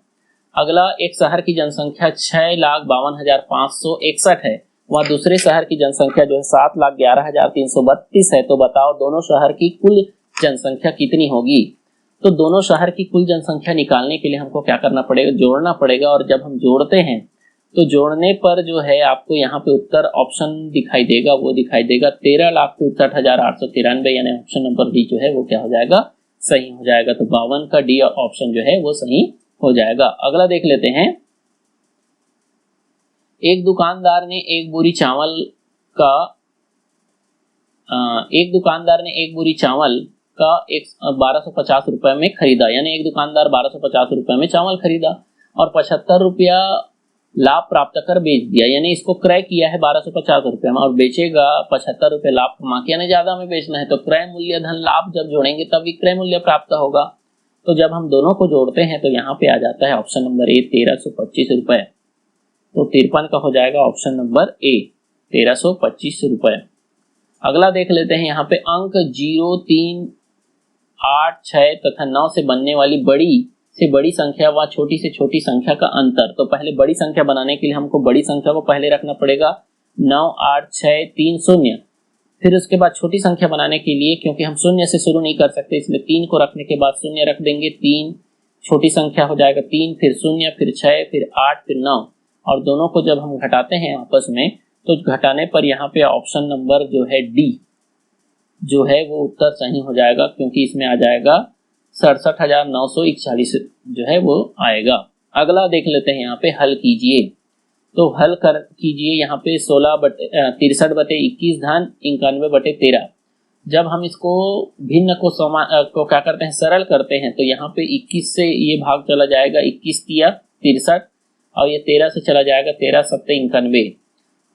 अगला, एक शहर की जनसंख्या 6,52,561 है, वहाँ दूसरे शहर की जनसंख्या जो है 7,11,332 है। तो बताओ दोनों शहर की कुल जनसंख्या कितनी होगी। तो दोनों शहर की कुल जनसंख्या निकालने के लिए हमको क्या करना पड़ेगा, जोड़ना पड़ेगा। और जब हम जोड़ते हैं तो जोड़ने पर जो है आपको यहाँ पे उत्तर ऑप्शन दिखाई देगा, वो दिखाई देगा 13,63,893, यानी ऑप्शन नंबर डी जो है वो क्या हो जाएगा, सही हो जाएगा। तो 52 का डी ऑप्शन जो है वो सही हो जाएगा। अगला देख लेते हैं। एक दुकानदार ने एक बोरी चावल का 1250 रुपए में खरीदा, यानी एक दुकानदार 1250 रुपए में चावल खरीदा और 75 रुपया लाभ प्राप्त कर बेच दिया, यानी इसको क्रय किया है 1250 रुपए में और बेचेगा 75 रुपए लाभ कमा के, यानी ज्यादा में बेचना है। तो क्रय मूल्य धन लाभ जब जोड़ेंगे तब विक्रय मूल्य प्राप्त होगा। तो जब हम दोनों को जोड़ते हैं तो यहाँ पे आ जाता है ऑप्शन नंबर ए 1325 रुपए। तो 53 का हो जाएगा ऑप्शन नंबर ए 1325 रुपए। अगला देख लेते हैं। यहाँ पे अंक 0, 3, 8, 6 तथा 9 से बनने वाली बड़ी से बड़ी संख्या व छोटी से छोटी संख्या का अंतर। तो पहले बड़ी संख्या बनाने के लिए हमको बड़ी संख्या को पहले रखना पड़ेगा, 9, 8, 6, 3, 0। फिर उसके बाद छोटी संख्या बनाने के लिए, क्योंकि हम शून्य से शुरू नहीं कर सकते, इसलिए 3 को रखने के बाद शून्य रख देंगे, 3 छोटी संख्या हो जाएगा, 3 फिर शून्य फिर 6 फिर 8 फिर 9, और दोनों को जब हम घटाते हैं आपस में तो घटाने पर यहाँ पे ऑप्शन नंबर जो है डी जो है वो उत्तर सही हो जाएगा, क्योंकि इसमें आ जाएगा 67,941 जो है वो आएगा। अगला देख लेते हैं, यहाँ पे हल कीजिए। तो हल कर कीजिए यहाँ पे 63/21 धन 91/13। जब हम इसको भिन्न को क्या करते हैं, सरल करते हैं, तो यहाँ पे 21 से ये भाग चला जाएगा, 21 तिया 63, और ये 13 से चला जाएगा, 13 सत्ते 91।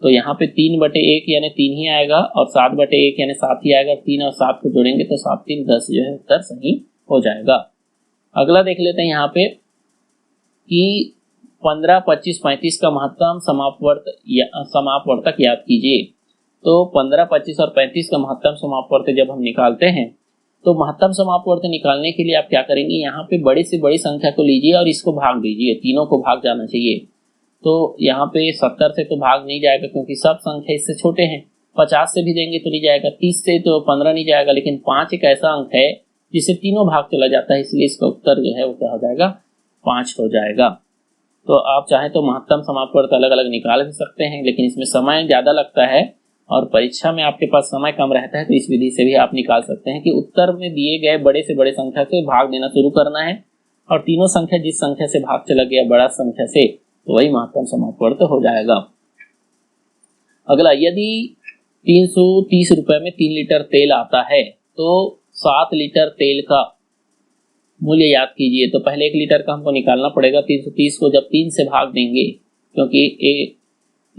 तो यहाँ पे 3/1 यानी 3 ही आएगा, और 7/1 यानी 7 ही आएगा। 3 और 7 को जोड़ेंगे तो 7 3 10 जो है उत्तर सही हो जाएगा। अगला देख लेते हैं यहाँ पे कि 15, 25, 35 का महत्तम समापवर्तक याद कीजिए। तो 15, 25 और 35 का महत्तम समापवर्तक जब हम निकालते हैं तो महत्तम समापवर्तक निकालने के लिए आप क्या करेंगे, यहाँ पे बड़ी से बड़ी संख्या को लीजिए और इसको भाग दीजिए, तीनों को भाग जाना चाहिए। तो यहाँ पे 70 से तो भाग नहीं जाएगा क्योंकि सब संख्या इससे छोटे हैं, 50 से भी देंगे तो नहीं जाएगा, 30 से तो 15 नहीं जाएगा, लेकिन 5 एक ऐसा अंक है जिसे तीनों भाग चला जाता है, इसलिए इसका उत्तर जो है वो क्या हो जाएगा, 5 हो जाएगा। तो आप चाहें तो महत्तम समापवर्तक अलग अलग निकाल भी सकते हैं, लेकिन इसमें समय ज़्यादा लगता है और परीक्षा में आपके पास समय कम रहता है, तो इस विधि से भी आप निकाल सकते हैं कि उत्तर में दिए गए बड़े से बड़े संख्या से भाग देना शुरू करना है, और तीनों संख्या जिस संख्या से भाग चला गया बड़ा संख्या से, तो वही महत्तम समापवर्तक हो जाएगा। अगला, यदि 330 रुपए में 3 लीटर तेल आता है तो 7 लीटर तेल का मूल्य याद कीजिए। तो पहले 1 लीटर का हमको निकालना पड़ेगा। 330 को जब 3 से भाग देंगे, क्योंकि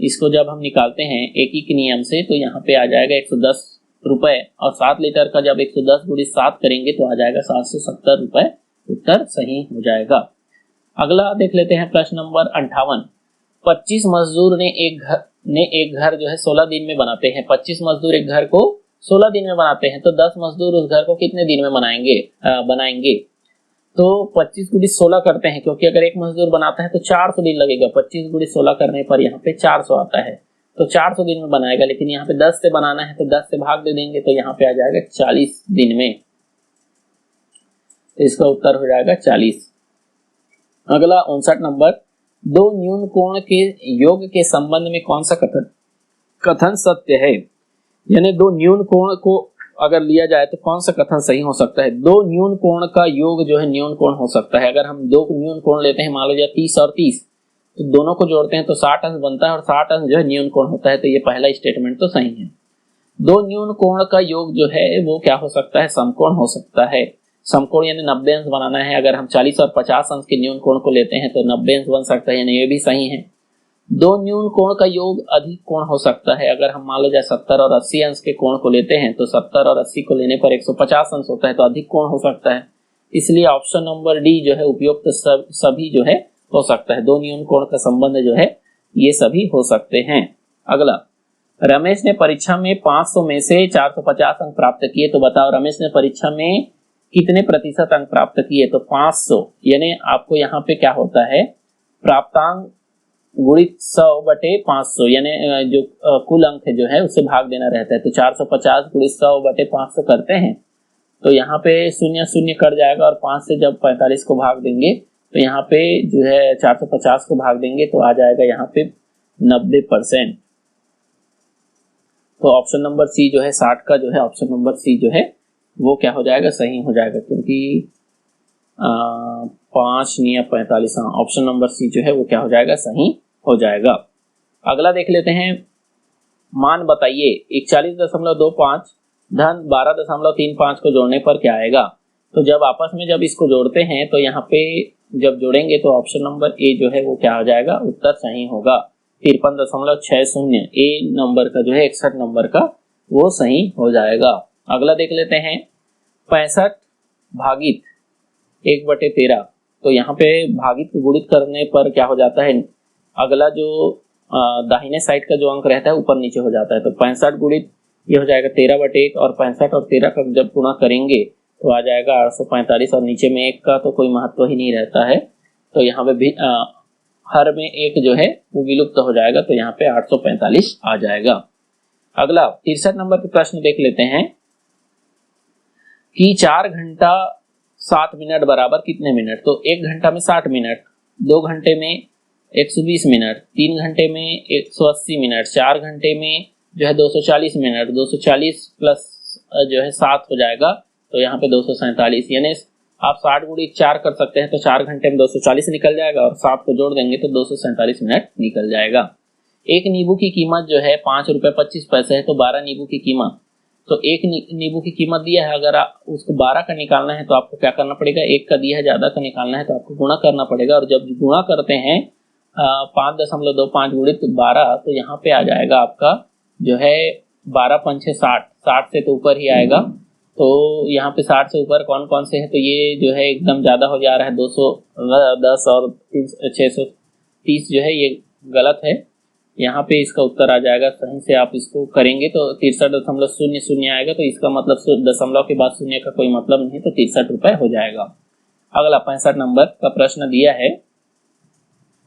इसको जब हम निकालते हैं एक ही के नियम से, तो यहाँ पे आ जाएगा 110 रुपए, और 7 लीटर का जब 110 गुणित 7 करेंगे तो आ जाएगा 770 रुपए, उत्तर सही हो जाएगा। अगला देख लेते हैं प्रश्न नंबर 58। 25 मजदूर ने एक घर जो है 16 दिन में बनाते हैं। 25 मजदूर एक घर को 16 दिन में बनाते हैं, तो 10 मजदूर उस घर को कितने दिन में बनाएंगे। तो 25 गुणित 16 करते हैं, क्योंकि अगर एक मजदूर बनाता है तो 400 दिन लगेगा। 25 गुणित 16 करने पर यहाँ पे 400 आता है, तो 400 दिन में बनाएगा, लेकिन यहाँ पे 10 से बनाना है तो 10 से भाग दे देंगे, तो यहाँ पे आ जाएगा 40 दिन में। तो इसका उत्तर हो जाएगा 40। अगला 59 नंबर, 2 न्यून कोण के योग के संबंध में कौन सा कथन सत्य है। यानी 2 न्यून कोण को अगर लिया जाए तो कौन सा कथन सही हो सकता है। 2 न्यून कोण का योग जो है न्यून कोण हो सकता है। अगर हम 2 न्यून कोण लेते हैं, मान लीजिए 30 और 30, तो दोनों को जोड़ते हैं तो 60 अंश बनता है, और 60 अंश जो है न्यून कोण होता है। तो ये पहला स्टेटमेंट तो सही है। 2 न्यून कोण का योग जो है वो क्या हो सकता है, समकोण हो सकता है। समकोण यानी 90 अंश बनाना है। अगर हम 40 और 50 अंश के न्यून कोण को लेते हैं तो 90 अंश बन सकता है, यानी ये भी सही है। 2 न्यून कोण का योग अधिक कोण हो सकता है। अगर हम मान लो जाए 70 और 80 अंश के कोण को लेते हैं तो 70 और 80 को लेने पर 150 अंश होता है, तो अधिक कोण हो सकता है। इसलिए ऑप्शन नंबर डी जो है उपयुक्त सभी जो है हो सकता है। 2 न्यून कोण का संबंध जो है ये सभी हो सकते हैं। अगला, रमेश ने परीक्षा में 500 में से 450 अंक प्राप्त किए, तो बताओ रमेश ने परीक्षा में कितने प्रतिशत अंक प्राप्त किए। तो 500, यानी आपको यहाँ पे क्या होता है, प्राप्तांक गुणित 100/500, यानी जो कुल अंक जो है उससे भाग देना रहता है। तो 450 गुणित 100/500 करते हैं, तो यहाँ पे 0 0 कट जाएगा, और 5 से जब 45 को भाग देंगे तो यहाँ पे जो है 450 को भाग देंगे तो आ जाएगा यहाँ पे 90%। तो ऑप्शन नंबर सी जो है 60 का जो है ऑप्शन नंबर सी जो है वो क्या हो जाएगा, सही हो जाएगा, क्योंकि 5 या 45, ऑप्शन नंबर सी जो है वो क्या हो जाएगा, सही हो जाएगा। अगला देख लेते हैं, मान बताइए 41.25 धन 12.35 को जोड़ने पर क्या आएगा। तो जब आपस में जब इसको जोड़ते हैं तो यहाँ पे जब जोड़ेंगे तो ऑप्शन नंबर ए जो है वो क्या हो जाएगा, उत्तर सही होगा। 53.60 ए नंबर का जो है 61 नंबर का वो सही हो जाएगा। अगला देख लेते हैं, 65 भागित 1/13। तो यहाँ पे भागित को गुणित करने पर क्या हो जाता है, अगला जो दाहिने साइड का जो अंक रहता है ऊपर नीचे हो जाता है। तो 65 गुणित ये हो जाएगा 13/1, और 65 और 13 का जब गुणा करेंगे तो आ जाएगा 845, और नीचे में 1 का तो कोई महत्व ही नहीं रहता है, तो यहाँ पे भी हर में 1 जो है वो विलुप्त हो जाएगा, तो यहाँ पे 845 आ जाएगा। अगला 63 नंबर पे प्रश्न देख लेते हैं कि 4 घंटा 7 मिनट बराबर कितने मिनट। तो 1 घंटा में 60 मिनट, 2 घंटे में 120 मिनट, 3 घंटे में 180 मिनट, 4 घंटे में जो है 240 मिनट, 240 प्लस जो है 7 हो जाएगा, तो यहाँ पे 247, यानी आप 60 गुणित 4 कर सकते हैं, तो 4 घंटे में 240 निकल जाएगा और 7 को जोड़ देंगे तो 247 मिनट निकल जाएगा। एक नींबू की कीमत जो है 5 रुपये 25 पैसे है, तो 12 नींबू की कीमत, तो एक नींबू की कीमत दिया है, अगर उसको 12 का निकालना है तो आपको क्या करना पड़ेगा, एक का दिया है, ज्यादा का निकालना है तो आपको गुणा करना पड़ेगा। और जब गुणा करते हैं 5.25 गुणित 12, तो यहाँ पे आ जाएगा आपका जो है 12 पंचे 60, 60 से तो ऊपर ही आएगा। तो यहाँ पे 60 से ऊपर कौन कौन से है, तो ये जो है एकदम ज्यादा हो जा रहा है, 210 और 630 जो है ये गलत है। यहाँ पे इसका उत्तर आ जाएगा, सही से आप इसको करेंगे तो 63.00 आएगा, तो इसका मतलब दशमलव के बाद शून्य का कोई मतलब नहीं, तो 63 रुपए हो जाएगा। अगला 65 नंबर का प्रश्न दिया है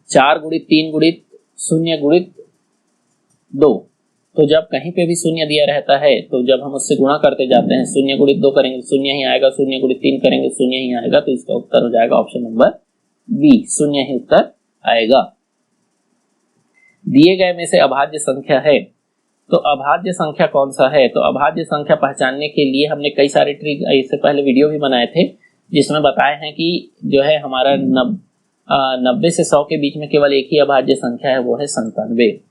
4 गुणित 3 गुणित 0 गुणित 2। तो जब कहीं पे भी शून्य दिया रहता है तो जब हम उससे गुणा करते जाते हैं, 0 गुणित 2 करेंगे शून्य ही आएगा, 0 गुणित 3 करेंगे शून्य ही आएगा, तो इसका उत्तर हो जाएगा ऑप्शन नंबर बी, शून्य ही उत्तर आएगा। दिए गए में से अभाज्य संख्या है, तो अभाज्य संख्या कौन सा है, तो अभाज्य संख्या पहचानने के लिए हमने कई सारे ट्रिक इससे पहले वीडियो भी बनाए थे, जिसमें बताए हैं कि जो है हमारा 90 से 100 के बीच में केवल एक ही अभाज्य संख्या है, वो है 97।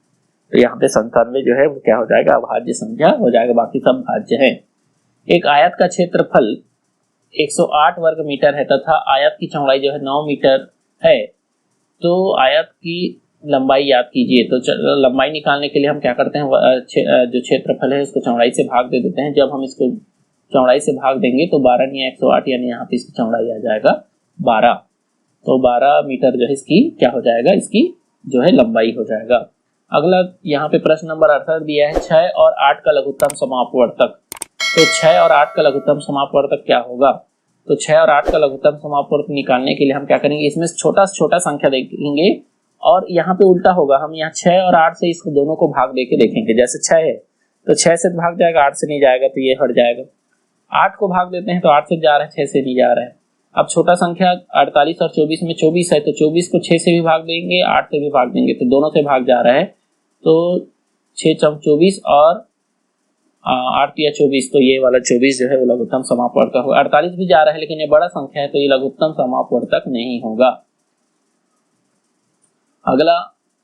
तो यहाँ पे 97 जो है वो क्या हो जाएगा, अभाज्य संख्या हो जाएगा, बाकी सब भाज्य है। एक आयत का क्षेत्रफल 108 वर्ग मीटर है तथा आयत की चौड़ाई जो है 9 मीटर है, तो आयत की लंबाई याद कीजिए। तो लंबाई निकालने के लिए हम क्या करते हैं, जो क्षेत्रफल है उसको चौड़ाई से भाग दे देते हैं। जब हम इसको चौड़ाई से भाग देंगे तो 12 नहीं 108, यानी यहाँ पे इसकी चौड़ाई आ जाएगा 12, तो 12 मीटर जो है इसकी क्या हो जाएगा, इसकी जो है लंबाई हो जाएगा। अगला यहाँ पे प्रश्न नंबर 68 दिया है 6 और 8 का लघुत्तम समापवर्तक। तो 6 और 8 का लघुत्तम समापवर्तक क्या होगा, तो 6 और 8 का लघुत्तम समापवर्तक निकालने के लिए हम क्या करेंगे, इसमें छोटा से छोटा संख्या देखेंगे और यहाँ पे उल्टा होगा, हम यहाँ 6 और 8 से इसको दोनों को भाग देके देखेंगे। जैसे 6 है तो 6 से भाग जाएगा, 8 से नहीं जाएगा तो ये हट जाएगा। 8 को भाग देते हैं तो 8 से जा रहा है, 6 से नहीं जा रहा है। अब छोटा संख्या 48 और 24 में 24 है, तो 24 को 6 से भी भाग देंगे, 8 से भी भाग देंगे, तो दोनों से भाग जा रहा है, तो 6 चौक 24 और 8 या 24, तो ये वाला 24 जो है वो लघुत्तम समापवर्तक होगा। 48 भी जा रहा है लेकिन ये बड़ा संख्या है, तो ये लघुत्तम समापवर्तक नहीं होगा। अगला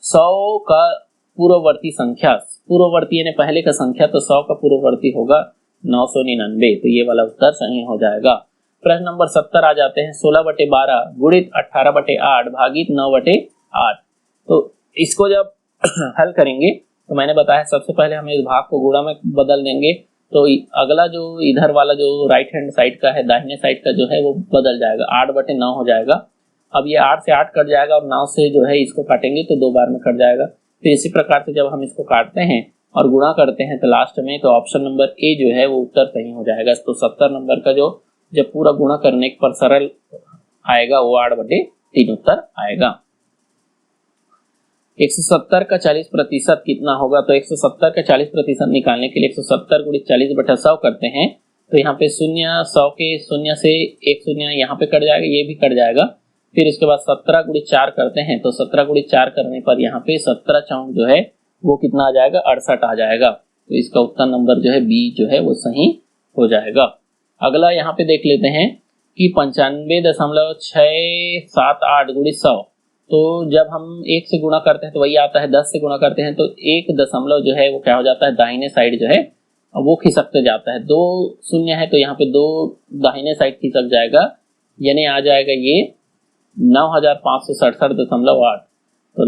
100 का पूर्ववर्ती संख्या, पूर्ववर्ती यानी पहले का संख्या, तो 100 का पूर्ववर्ती होगा 999, तो ये वाला उत्तर सही हो जाएगा। प्रश्न नंबर 70 आ जाते हैं 16/12 गुणित 18/8 भागित 9/8। तो इसको जब हल करेंगे तो मैंने बताया सबसे पहले हम इस भाग को गुणा में बदल देंगे, तो अगला जो इधर वाला जो राइट हैंड साइड का है, दाहिने साइड का जो है वो बदल जाएगा, 8/9 हो जाएगा। अब ये 8 से 8 कट जाएगा और 9 से जो है इसको काटेंगे तो 2 बार में कट जाएगा। फिर इसी प्रकार से जब हम इसको काटते हैं और गुणा करते हैं तो लास्ट में तो ऑप्शन नंबर ए जो है वो उत्तर सही हो जाएगा। तो 70 नंबर का जो जब पूरा गुणा करने पर सरल आएगा वो 8/3 उत्तर आएगा। 170 का 40% कितना होगा, तो 170 का 40% निकालने के लिए 170 गुणित 40/100 करते हैं, तो यहाँ पे 100 के 0 से 1 0 यहाँ पे कट जाएगा, ये भी कट जाएगा। फिर उसके बाद 17 गुणित 4 करते हैं, तो 17 गुणित 4 करने पर यहाँ पे 17 चौक जो है वो कितना आ जाएगा, 68 आ जाएगा। तो इसका उत्तर नंबर जो है बी जो है वो सही हो जाएगा। अगला यहाँ पे देख लेते हैं कि 95.678 गुणित 100, तो जब हम 1 से गुणा करते हैं तो वही आता है, 10 से गुणा करते हैं तो 1 दशमलव जो है वो क्या हो जाता है, दाहिने साइड जो है वो खिसकते जाता है। 2 शून्य है तो यहाँ पे 2 दाहिने साइड खिसक जाएगा, यानी आ जाएगा ये 9567.8, तो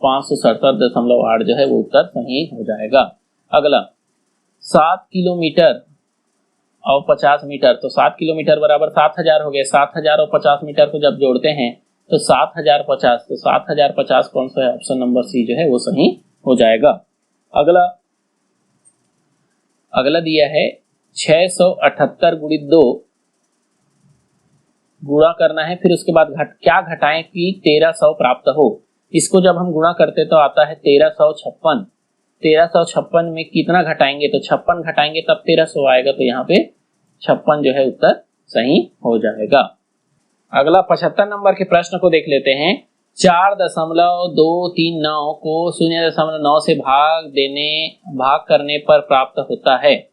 9567.8 जो है वो उत्तर सही हो जाएगा। अगला 7 किलोमीटर और 50 मीटर, तो 7 किलोमीटर बराबर 7000 हो गए। 7000 और 50 मीटर को जब जोड़ते हैं तो 7050, तो 7050 कौन सा है, ऑप्शन नंबर सी जो है वो सही हो जाएगा। अगला दिया है 678 गुणित 2 गुणा करना है, फिर उसके बाद क्या घटाएं कि 1300 प्राप्त हो। इसको जब हम गुणा करते तो आता है 1356, 1356 में कितना घटाएंगे, तो 56 घटाएंगे तब 1300 आएगा, तो यहाँ पे 56 जो है उत्तर सही हो जाएगा। अगला 75 नंबर के प्रश्न को देख लेते हैं। 4.239 को 0.9 से भाग करने पर प्राप्त होता है।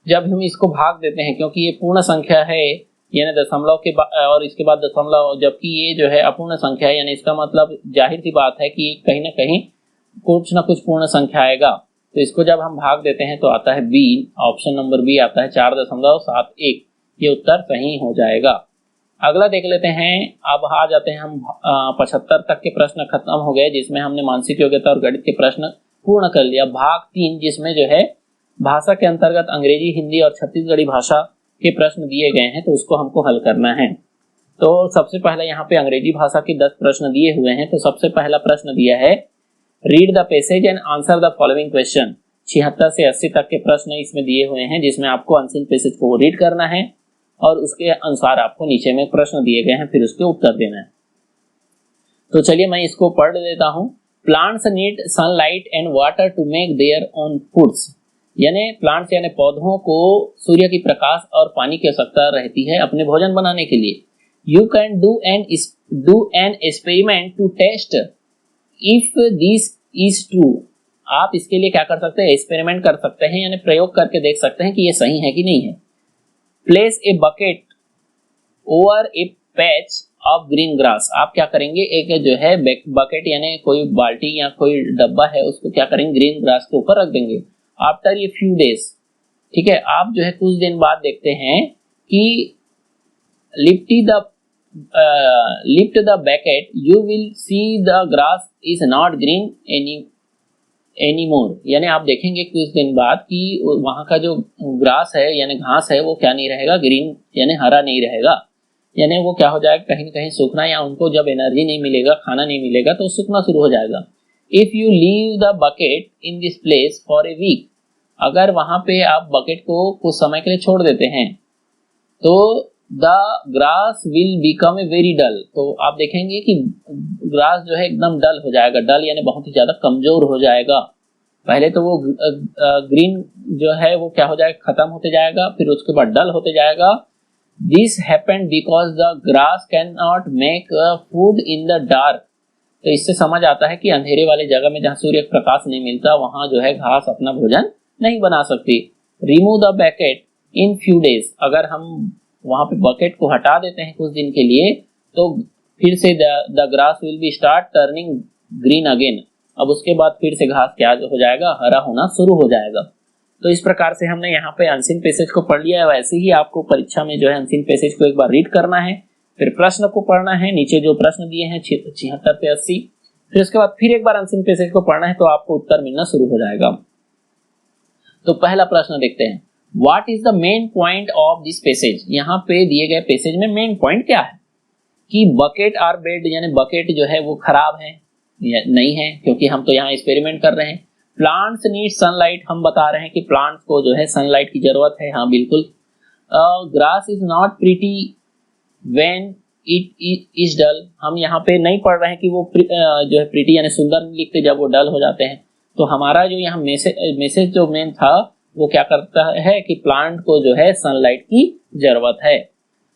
जब हम इसको भाग देते हैं, क्योंकि ये पूर्ण संख्या है यानी दशमलव के और इसके बाद दशमलव, जबकि ये जो है अपूर्ण संख्या है, यानी इसका मतलब जाहिर सी बात है कि कहीं ना कहीं कुछ ना कुछ पूर्ण संख्या आएगा। तो इसको जब हम भाग देते हैं तो आता है बी, ऑप्शन नंबर बी आता है 4.71। ये उत्तर सही हो जाएगा। अगला देख लेते हैं। अब आ जाते हैं हम 75 तक के प्रश्न खत्म हो गए, जिसमें हमने मानसिक योग्यता और गणित के प्रश्न पूर्ण कर लिया। भाग 3 जिसमें जो है भाषा के अंतर्गत अंग्रेजी, हिंदी और छत्तीसगढ़ी भाषा के प्रश्न दिए गए हैं, तो उसको हमको हल करना है। तो सबसे पहले यहाँ पे अंग्रेजी भाषा के 10 प्रश्न दिए हुए हैं। तो सबसे पहला प्रश्न दिया है, read the passage and answer the following question. 76 से 80 तक के प्रश्न इसमें दिए हुए हैं, जिसमें आपको अनसीन पैसेज को रीड करना है और उसके अनुसार आपको नीचे में प्रश्न दिए गए हैं, फिर उसके उत्तर देना है। तो चलिए मैं इसको पढ़ देता हूँ। Plants need sunlight and water to make their own foods, यानी प्लांट्स यानी पौधों को सूर्य की प्रकाश और पानी की आवश्यकता रहती है अपने भोजन बनाने के लिए। You can do an experiment to test if this is true. आप इसके लिए क्या कर सकते हैं, एक्सपेरिमेंट कर सकते हैं, यानी प्रयोग करके देख सकते हैं कि ये सही है कि नहीं है। Place a bucket over A patch of green grass. आप क्या करेंगे, एक जो है बकेट यानी कोई बाल्टी या कोई डब्बा है, उसको क्या करेंगे, ग्रीन ग्रास के ऊपर रख देंगे। आफ्टर ये फ्यू डेज, ठीक है, आप जो है कुछ दिन बाद देखते हैं कि lift the bucket, you will see the grass is not green any more. यानी आप देखेंगे कुछ दिन बाद कि वहां का जो ग्रास है यानी घास है वो क्या नहीं रहेगा, ग्रीन यानी हरा नहीं रहेगा, यानी वो क्या हो जाएगा, कहीं ना कहीं सूखना, या उनको जब एनर्जी नहीं मिलेगा, खाना नहीं मिलेगा, तो सूखना शुरू हो जाएगा। If you leave the bucket in this place for a week, अगर वहां पे आप बकेट को कुछ समय के लिए छोड़ देते हैं, तो the grass will become a very dull. तो आप देखेंगे कि ग्रास जो है एकदम डल हो जाएगा। डल यानी बहुत ही ज्यादा कमजोर हो जाएगा। पहले तो वो ग्रीन जो है वो क्या हो जाएगा, खत्म होते जाएगा, फिर उसके बाद डल होते जाएगा। This happened because the grass can not make food in the dark. तो इससे समझ आता है कि अंधेरे वाले जगह में जहाँ सूर्य प्रकाश नहीं मिलता, वहां जो है घास अपना भोजन नहीं बना सकती। Remove the bucket in few days, अगर हम वहां पे बकेट को हटा देते हैं कुछ दिन के लिए, तो फिर से the grass will be start turning green again. अब उसके बाद फिर से घास क्या हो जाएगा, हरा होना शुरू हो जाएगा। तो इस प्रकार से हमने यहाँ पे अनसीन पैसेज को पढ़ लिया है। वैसे ही आपको परीक्षा में जो है अनसीन पैसेज को एक बार रीड करना है, फिर प्रश्न को पढ़ना है, नीचे जो प्रश्न दिए हैं 76 से 80, फिर उसके बाद फिर एक बार अनसीन पैसेज को पढ़ना है, तो आपको उत्तर मिलना शुरू हो जाएगा। तो पहला प्रश्न देखते हैं, what is the main point of this passage. यहाँ पे दिए गए पैसेज में मेन पॉइंट क्या है कि बकेट आर बेड, यानी बकेट जो है वो खराब है या नहीं है, क्योंकि हम तो यहाँ एक्सपेरिमेंट कर रहे हैं। प्लांट्स नीड सनलाइट, हम बता रहे हैं कि प्लांट्स को जो है सनलाइट की जरूरत है, हाँ बिल्कुल। Grass is not pretty when it is dull, हम यहाँ पे नहीं पढ़ रहे हैं कि वो जो है प्रीटी यानी सुंदर नहीं लिखते जब वो डल हो जाते हैं। तो हमारा जो यहाँ मैसेज जो मेन था वो क्या करता है कि प्लांट को जो है सनलाइट की जरूरत है।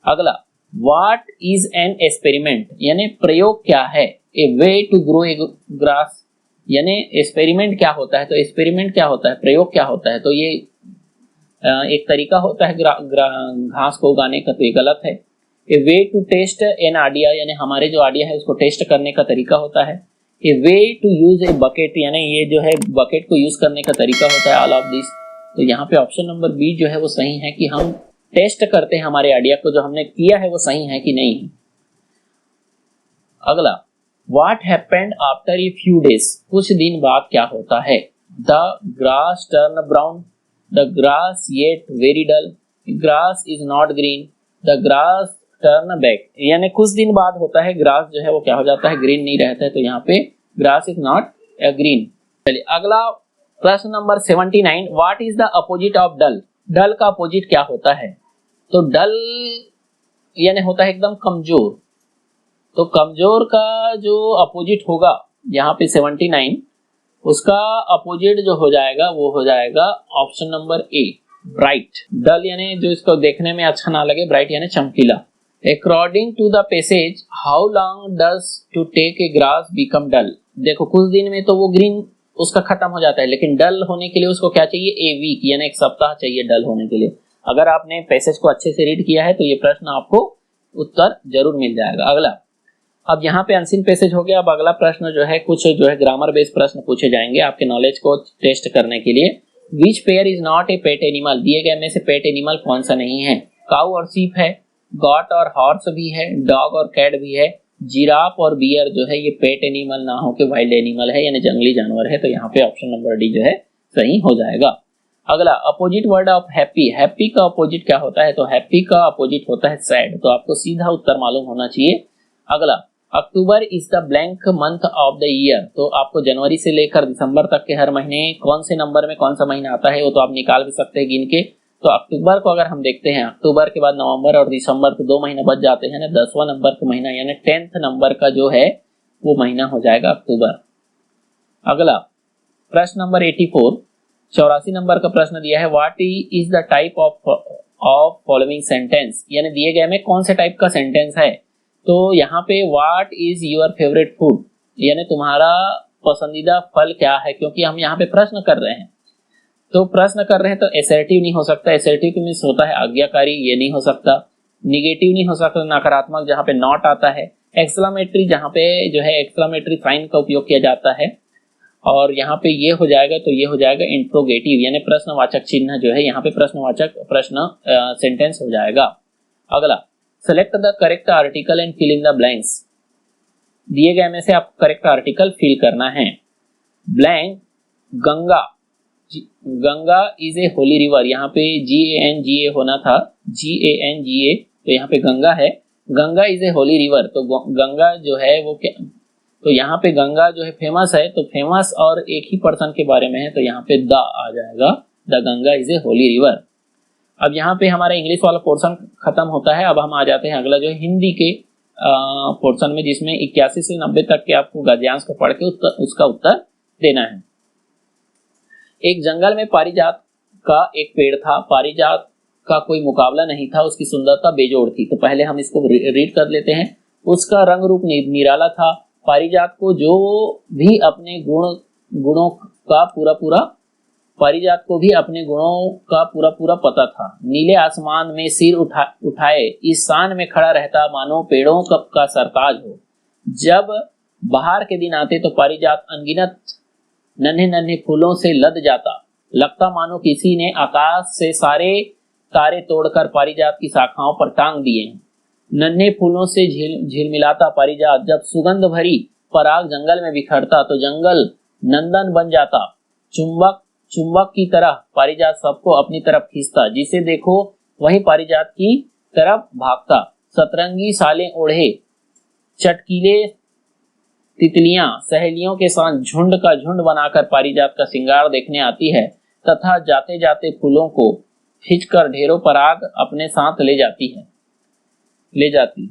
अगला, व्हाट इज एन एक्सपेरिमेंट, यानी प्रयोग क्या है। A way to grow a grass, यानी एक्सपेरिमेंट क्या होता है, तो एक्सपेरिमेंट क्या होता है, प्रयोग क्या होता है, तो ये एक तरीका होता है घास को उगाने का, तो ये गलत है। A way to test an idea, यानी हमारे जो आइडिया है उसको टेस्ट करने का तरीका होता है। A way to use a bucket, यानी ये जो है बकेट को यूज करने का तरीका होता है। ऑल ऑफ दिस, तो यहाँ पे ऑप्शन नंबर बी जो है वो सही है कि हम टेस्ट करते हैं हमारे आइडिया को, जो हमने किया है वो सही है कि नहीं है। अगला, what happened after a few days, कुछ दिन बाद क्या होता है। The grass turn brown, the grass yet very dull, grass is not green, the grass turn back, यानी कुछ दिन बाद होता है ग्रास जो है वो क्या हो जाता है, ग्रीन नहीं रहता है, तो यहाँ पे ग्रास इज नॉट ग्रीन। चलिए अगला प्रश्न number 79, what is the opposite of dull. Dull का अपोजिट क्या होता है, तो डल यानी होता है एकदम कमजोर, तो कमजोर का जो अपोजिट होगा यहाँ पे 79, उसका अपोजिट जो हो जाएगा वो हो जाएगा ऑप्शन नंबर ए, ब्राइट। डल यानी जो इसको देखने में अच्छा ना लगे, ब्राइट यानी चमकीला। According to the passage how long does to take a grass become dull. देखो कुछ दिन में तो वो ग्रीन उसका खत्म हो जाता है, लेकिन डल होने के लिए उसको क्या चाहिए, ए वीक यानी एक सप्ताह चाहिए डल होने के लिए। अगर आपने पैसेज को अच्छे से रीड किया है तो ये प्रश्न आपको उत्तर जरूर मिल जाएगा। अगला, अब यहाँ पे अनसीन पैसेज हो गया। अब अगला प्रश्न जो है कुछ जो है ग्रामर बेस्ड प्रश्न पूछे जाएंगे आपके नॉलेज को टेस्ट करने के लिए। Which pair is not a pet animal. दिए गए में से पेट एनिमल कौन सा नहीं है। काऊ और सीप है, गॉट और हॉर्स भी है, डॉग और कैट भी है, जिराफ और बियर जो है ये पेट एनिमल ना हो के वाइल्ड एनिमल है यानी जंगली जानवर है। तो यहाँ पे ऑप्शन नंबर डी जो है सही हो जाएगा। अगला, opposite word of happy. Happy का अपोजिट क्या होता है, तो हैप्पी का अपोजिट होता है सैड। तो आपको सीधा उत्तर मालूम होना चाहिए। अगला, October is the blank month of the year. तो आपको जनवरी से लेकर दिसंबर तक के हर महीने कौन से नंबर में कौन सा महीना आता है वो तो आप निकाल भी सकते हैं गिन के। तो अक्टूबर को अगर हम देखते हैं, अक्टूबर के बाद नवंबर और दिसंबर तो 2 महीने बच जाते हैं ना। 10वां नंबर का महीना यानी 10th नंबर का जो है वो महीना हो जाएगा अक्टूबर। अगला, प्रश्न नंबर 84, 84 नंबर का प्रश्न दिया है, what is the type of following sentence. यानी दिए गए में कौन से टाइप का सेंटेंस है। तो यहाँ पे what is your favourite food यानी तुम्हारा पसंदीदा फल क्या है, क्योंकि हम यहाँ पे प्रश्न कर रहे हैं। तो प्रश्न कर रहे हैं तो असर्टिव नहीं हो सकता। असर्टिव मीन्स होता है आज्ञाकारी, ये नहीं हो सकता। निगेटिव नहीं हो सकता, नकारात्मक जहाँ पे नॉट आता है। एक्सक्लेमेटरी जहाँ पे जो है एक्सक्लेमेटरी साइन का उपयोग किया जाता है। और यहाँ पे ये हो जाएगा तो ये हो जाएगा इंट्रोगेटिव यानी प्रश्नवाचक चिन्ह जो है यहाँ पे प्रश्नवाचक प्रश्न सेंटेंस हो जाएगा। अगला, select the correct article and fill in the blanks. दिए गए में से आप करेक्ट आर्टिकल फिल करना है। Blank, Ganga. Ganga is a Holi river. यहाँ पे GANGA होना था, GANGA, तो यहाँ पे गंगा है। Ganga is a Holi river. तो गंगा जो है वो क्या, तो यहाँ पे गंगा जो है फेमस है। तो फेमस और एक ही पर्सन के बारे में है तो यहाँ पे द आ जाएगा, the Ganga is a Holi river. अब यहाँ पे हमारा इंग्लिश वाला पोर्शन खत्म होता है। अब हम आ जाते हैं अगला जो है हिंदी के पोर्शन में, जिसमें 81 से 90 तक के आपको गद्यांश को पढ़ के उसका उत्तर देना है। एक जंगल में पारिजात का एक पेड़ था। पारिजात का कोई मुकाबला नहीं था, उसकी सुंदरता बेजोड़ थी। तो पहले हम इसको रीड कर लेते हैं। उसका रंग रूप निराला था। पारिजात को जो भी अपने गुणों का पूरा पारिजात को भी अपने गुणों का पूरा पता था। नीले आसमान में सिर उठाए इस शान में खड़ा रहता मानो पेड़ों का सरताज हो। जब बाहर के दिन आते तो पारिजात अनगिनत नन्हे नन्हे फूलों से लद जाता। लगता मानो किसी ने आकाश से सारे तारे तोड़कर पारिजात की शाखाओं पर टांग दिए हैं। नन्हे फूलों से झिलमिलाता पारिजात जब सुगंध भरी पराग जंगल में बिखरता तो जंगल नंदन बन जाता। चुंबक की तरह पारिजात सबको अपनी तरफ खींचता। जिसे देखो वही पारिजात की तरफ भागता। सतरंगी सालें ओढ़े चटकीले तितलियां सहेलियों के साथ झुंड का झुंड बनाकर पारिजात का श्रृंगार देखने आती है तथा जाते जाते फूलों को खींचकर ढेरों पराग अपने साथ ले जाती।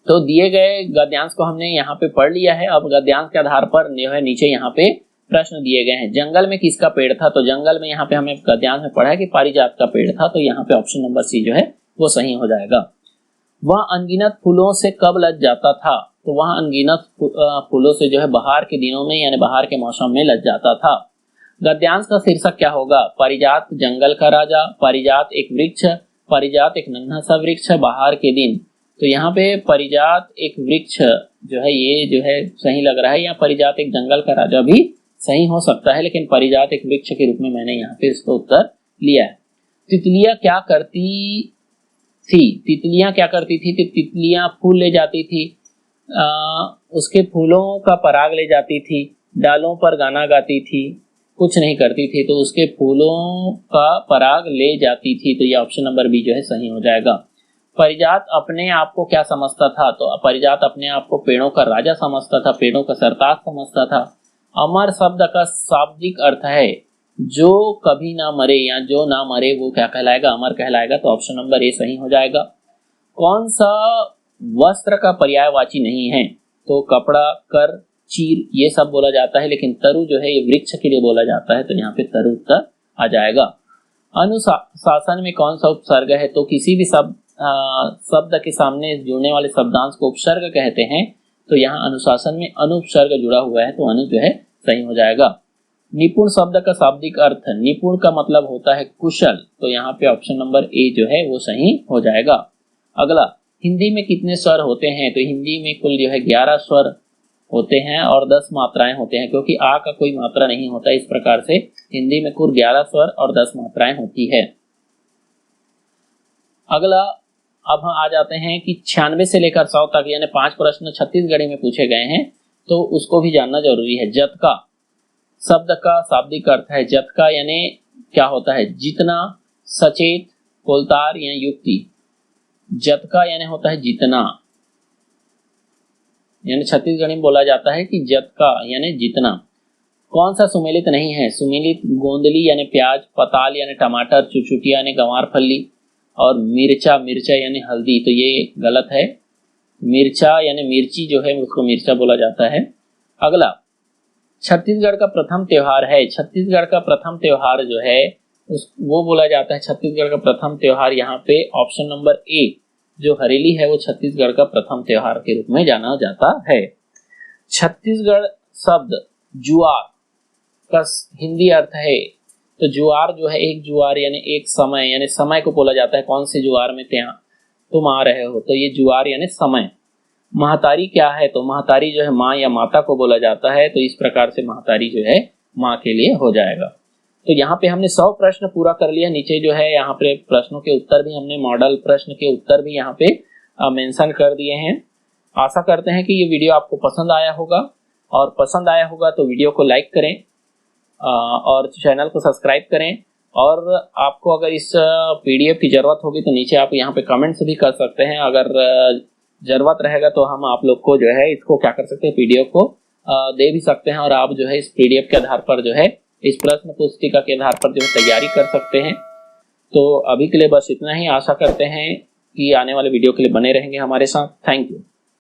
तो दिए गए गद्यांश को हमने यहाँ पे पढ़ लिया है। अब गद्यांश के आधार पर जो है नीचे यहाँ पे प्रश्न दिए गए हैं। जंगल में किसका पेड़ था। तो जंगल में यहाँ पे हमें गद्यांश में पढ़ा है कि पारिजात का पेड़ था। तो यहाँ पे ऑप्शन नंबर सी जो है वो सही हो जाएगा। वह अनगिनत फूलों से कब लज जाता था। तो वह अनगिनत फूलों से जो है बाहर के दिनों में यानी बाहर के मौसम में लज जाता था। गद्यांश का शीर्षक क्या होगा। पारिजात जंगल का राजा, पारिजात एक वृक्ष, पारिजात एक नन्हा सा वृक्ष, बाहर के दिन। तो यहाँ पे पारिजात एक वृक्ष जो है ये जो है सही लग रहा है। या पारिजात एक जंगल का राजा भी सही हो सकता है, लेकिन पारिजात एक वृक्ष के रूप में मैंने यहाँ पे इसका उत्तर लिया है। तितलियां क्या करती थी। तितलियां क्या करती थी। तितलियां फूल ले जाती थी, उसके फूलों का पराग ले जाती थी, डालों पर गाना गाती थी, कुछ नहीं करती थी। तो उसके फूलों का पराग ले जाती थी। तो ये ऑप्शन नंबर बी जो है सही हो जाएगा। पारिजात अपने आप को क्या समझता था। तो पारिजात अपने आप को पेड़ों का राजा समझता था, पेड़ों का सरताज समझता था। अमर शब्द का शाब्दिक अर्थ है जो कभी ना मरे या जो ना मरे वो क्या कहलाएगा, अमर कहलाएगा। तो ऑप्शन नंबर ए सही हो जाएगा। कौन सा वस्त्र का पर्यायवाची नहीं है। तो कपड़ा, कर, चीर ये सब बोला जाता है, लेकिन तरु जो है ये वृक्ष के लिए बोला जाता है, तो यहाँ पे तरु उत्तर आ जाएगा। अनुशासन में कौन सा उपसर्ग है? तो किसी भी शब्द के सामने जुड़ने वाले शब्दांश को उपसर्ग कहते हैं, तो यहाँ अनुशासन में अनुपसर्ग जुड़ा हुआ है, तो अनु जो है सही हो जाएगा। निपुण शब्द का शाब्दिक अर्थ, निपुण का मतलब होता है कुशल, तो यहाँ पे ऑप्शन नंबर ए जो है वो सही हो जाएगा। अगला, हिंदी में कितने स्वर होते हैं? तो हिंदी में कुल जो है 11 स्वर होते हैं और 10 मात्राएं होते हैं, क्योंकि आ का कोई मात्रा नहीं होता। इस प्रकार से हिंदी में कुल 11 स्वर और 10 मात्राएं होती है। अगला, अब हम आ जाते हैं कि 96 से लेकर 100 तक यानी 5 प्रश्न छत्तीसगढ़ी में पूछे गए हैं, तो उसको भी जानना जरूरी है। जतका शब्द का शाब्दिक अर्थ है, जतका यानी क्या होता है? जितना, सचेत, कोलतार या युक्ति। जतका यानी होता है जितना, यानी छत्तीसगढ़ी में बोला जाता है कि जतका यानी जितना। कौन सा सुमेलित नहीं है? सुमेलित गोंदली यानी प्याज, पताल यानी टमाटर, चुचुटिया यानी गंवार फली, और मिर्चा यानी हल्दी, तो ये गलत है। मिर्चा यानी मिर्ची जो है उसको मिर्चा बोला जाता है। अगला, छत्तीसगढ़ का प्रथम त्योहार है। छत्तीसगढ़ का प्रथम त्योहार जो है वो बोला जाता है, छत्तीसगढ़ का प्रथम त्योहार यहाँ पे ऑप्शन नंबर ए जो हरेली है वो छत्तीसगढ़ का प्रथम त्योहार के रूप में जाना जाता है। छत्तीसगढ़ शब्द जुआर का हिंदी अर्थ है, तो जुआर जो है एक जुआर यानी एक समय, यानी समय को बोला जाता है। कौन से जुआर में तुम आ रहे हो, तो ये जुआर यानी समय। महतारी क्या है? तो महतारी जो है माँ या माता को बोला जाता है, तो इस प्रकार से महतारी जो है माँ के लिए हो जाएगा। तो यहाँ पे हमने 100 प्रश्न पूरा कर लिया। नीचे जो है यहाँ पे प्रश्नों के उत्तर भी हमने, मॉडल प्रश्न के उत्तर भी यहाँ पे मेंशन कर दिए हैं। आशा करते हैं कि ये वीडियो आपको पसंद आया होगा, और पसंद आया होगा तो वीडियो को लाइक करें और चैनल को सब्सक्राइब करें। और आपको अगर इस PDF की जरूरत होगी तो नीचे आप यहाँ पे कमेंट्स भी कर सकते हैं। अगर जरूरत रहेगा तो हम आप लोग को जो है इसको क्या कर सकते हैं, PDF को दे भी सकते हैं, और आप जो है इस PDF के आधार पर जो है इस प्रश्न पुस्तिका के आधार पर जो है तैयारी कर सकते हैं। तो अभी के लिए बस इतना ही। आशा करते हैं कि आने वाले वीडियो के लिए बने रहेंगे हमारे साथ। Thank you.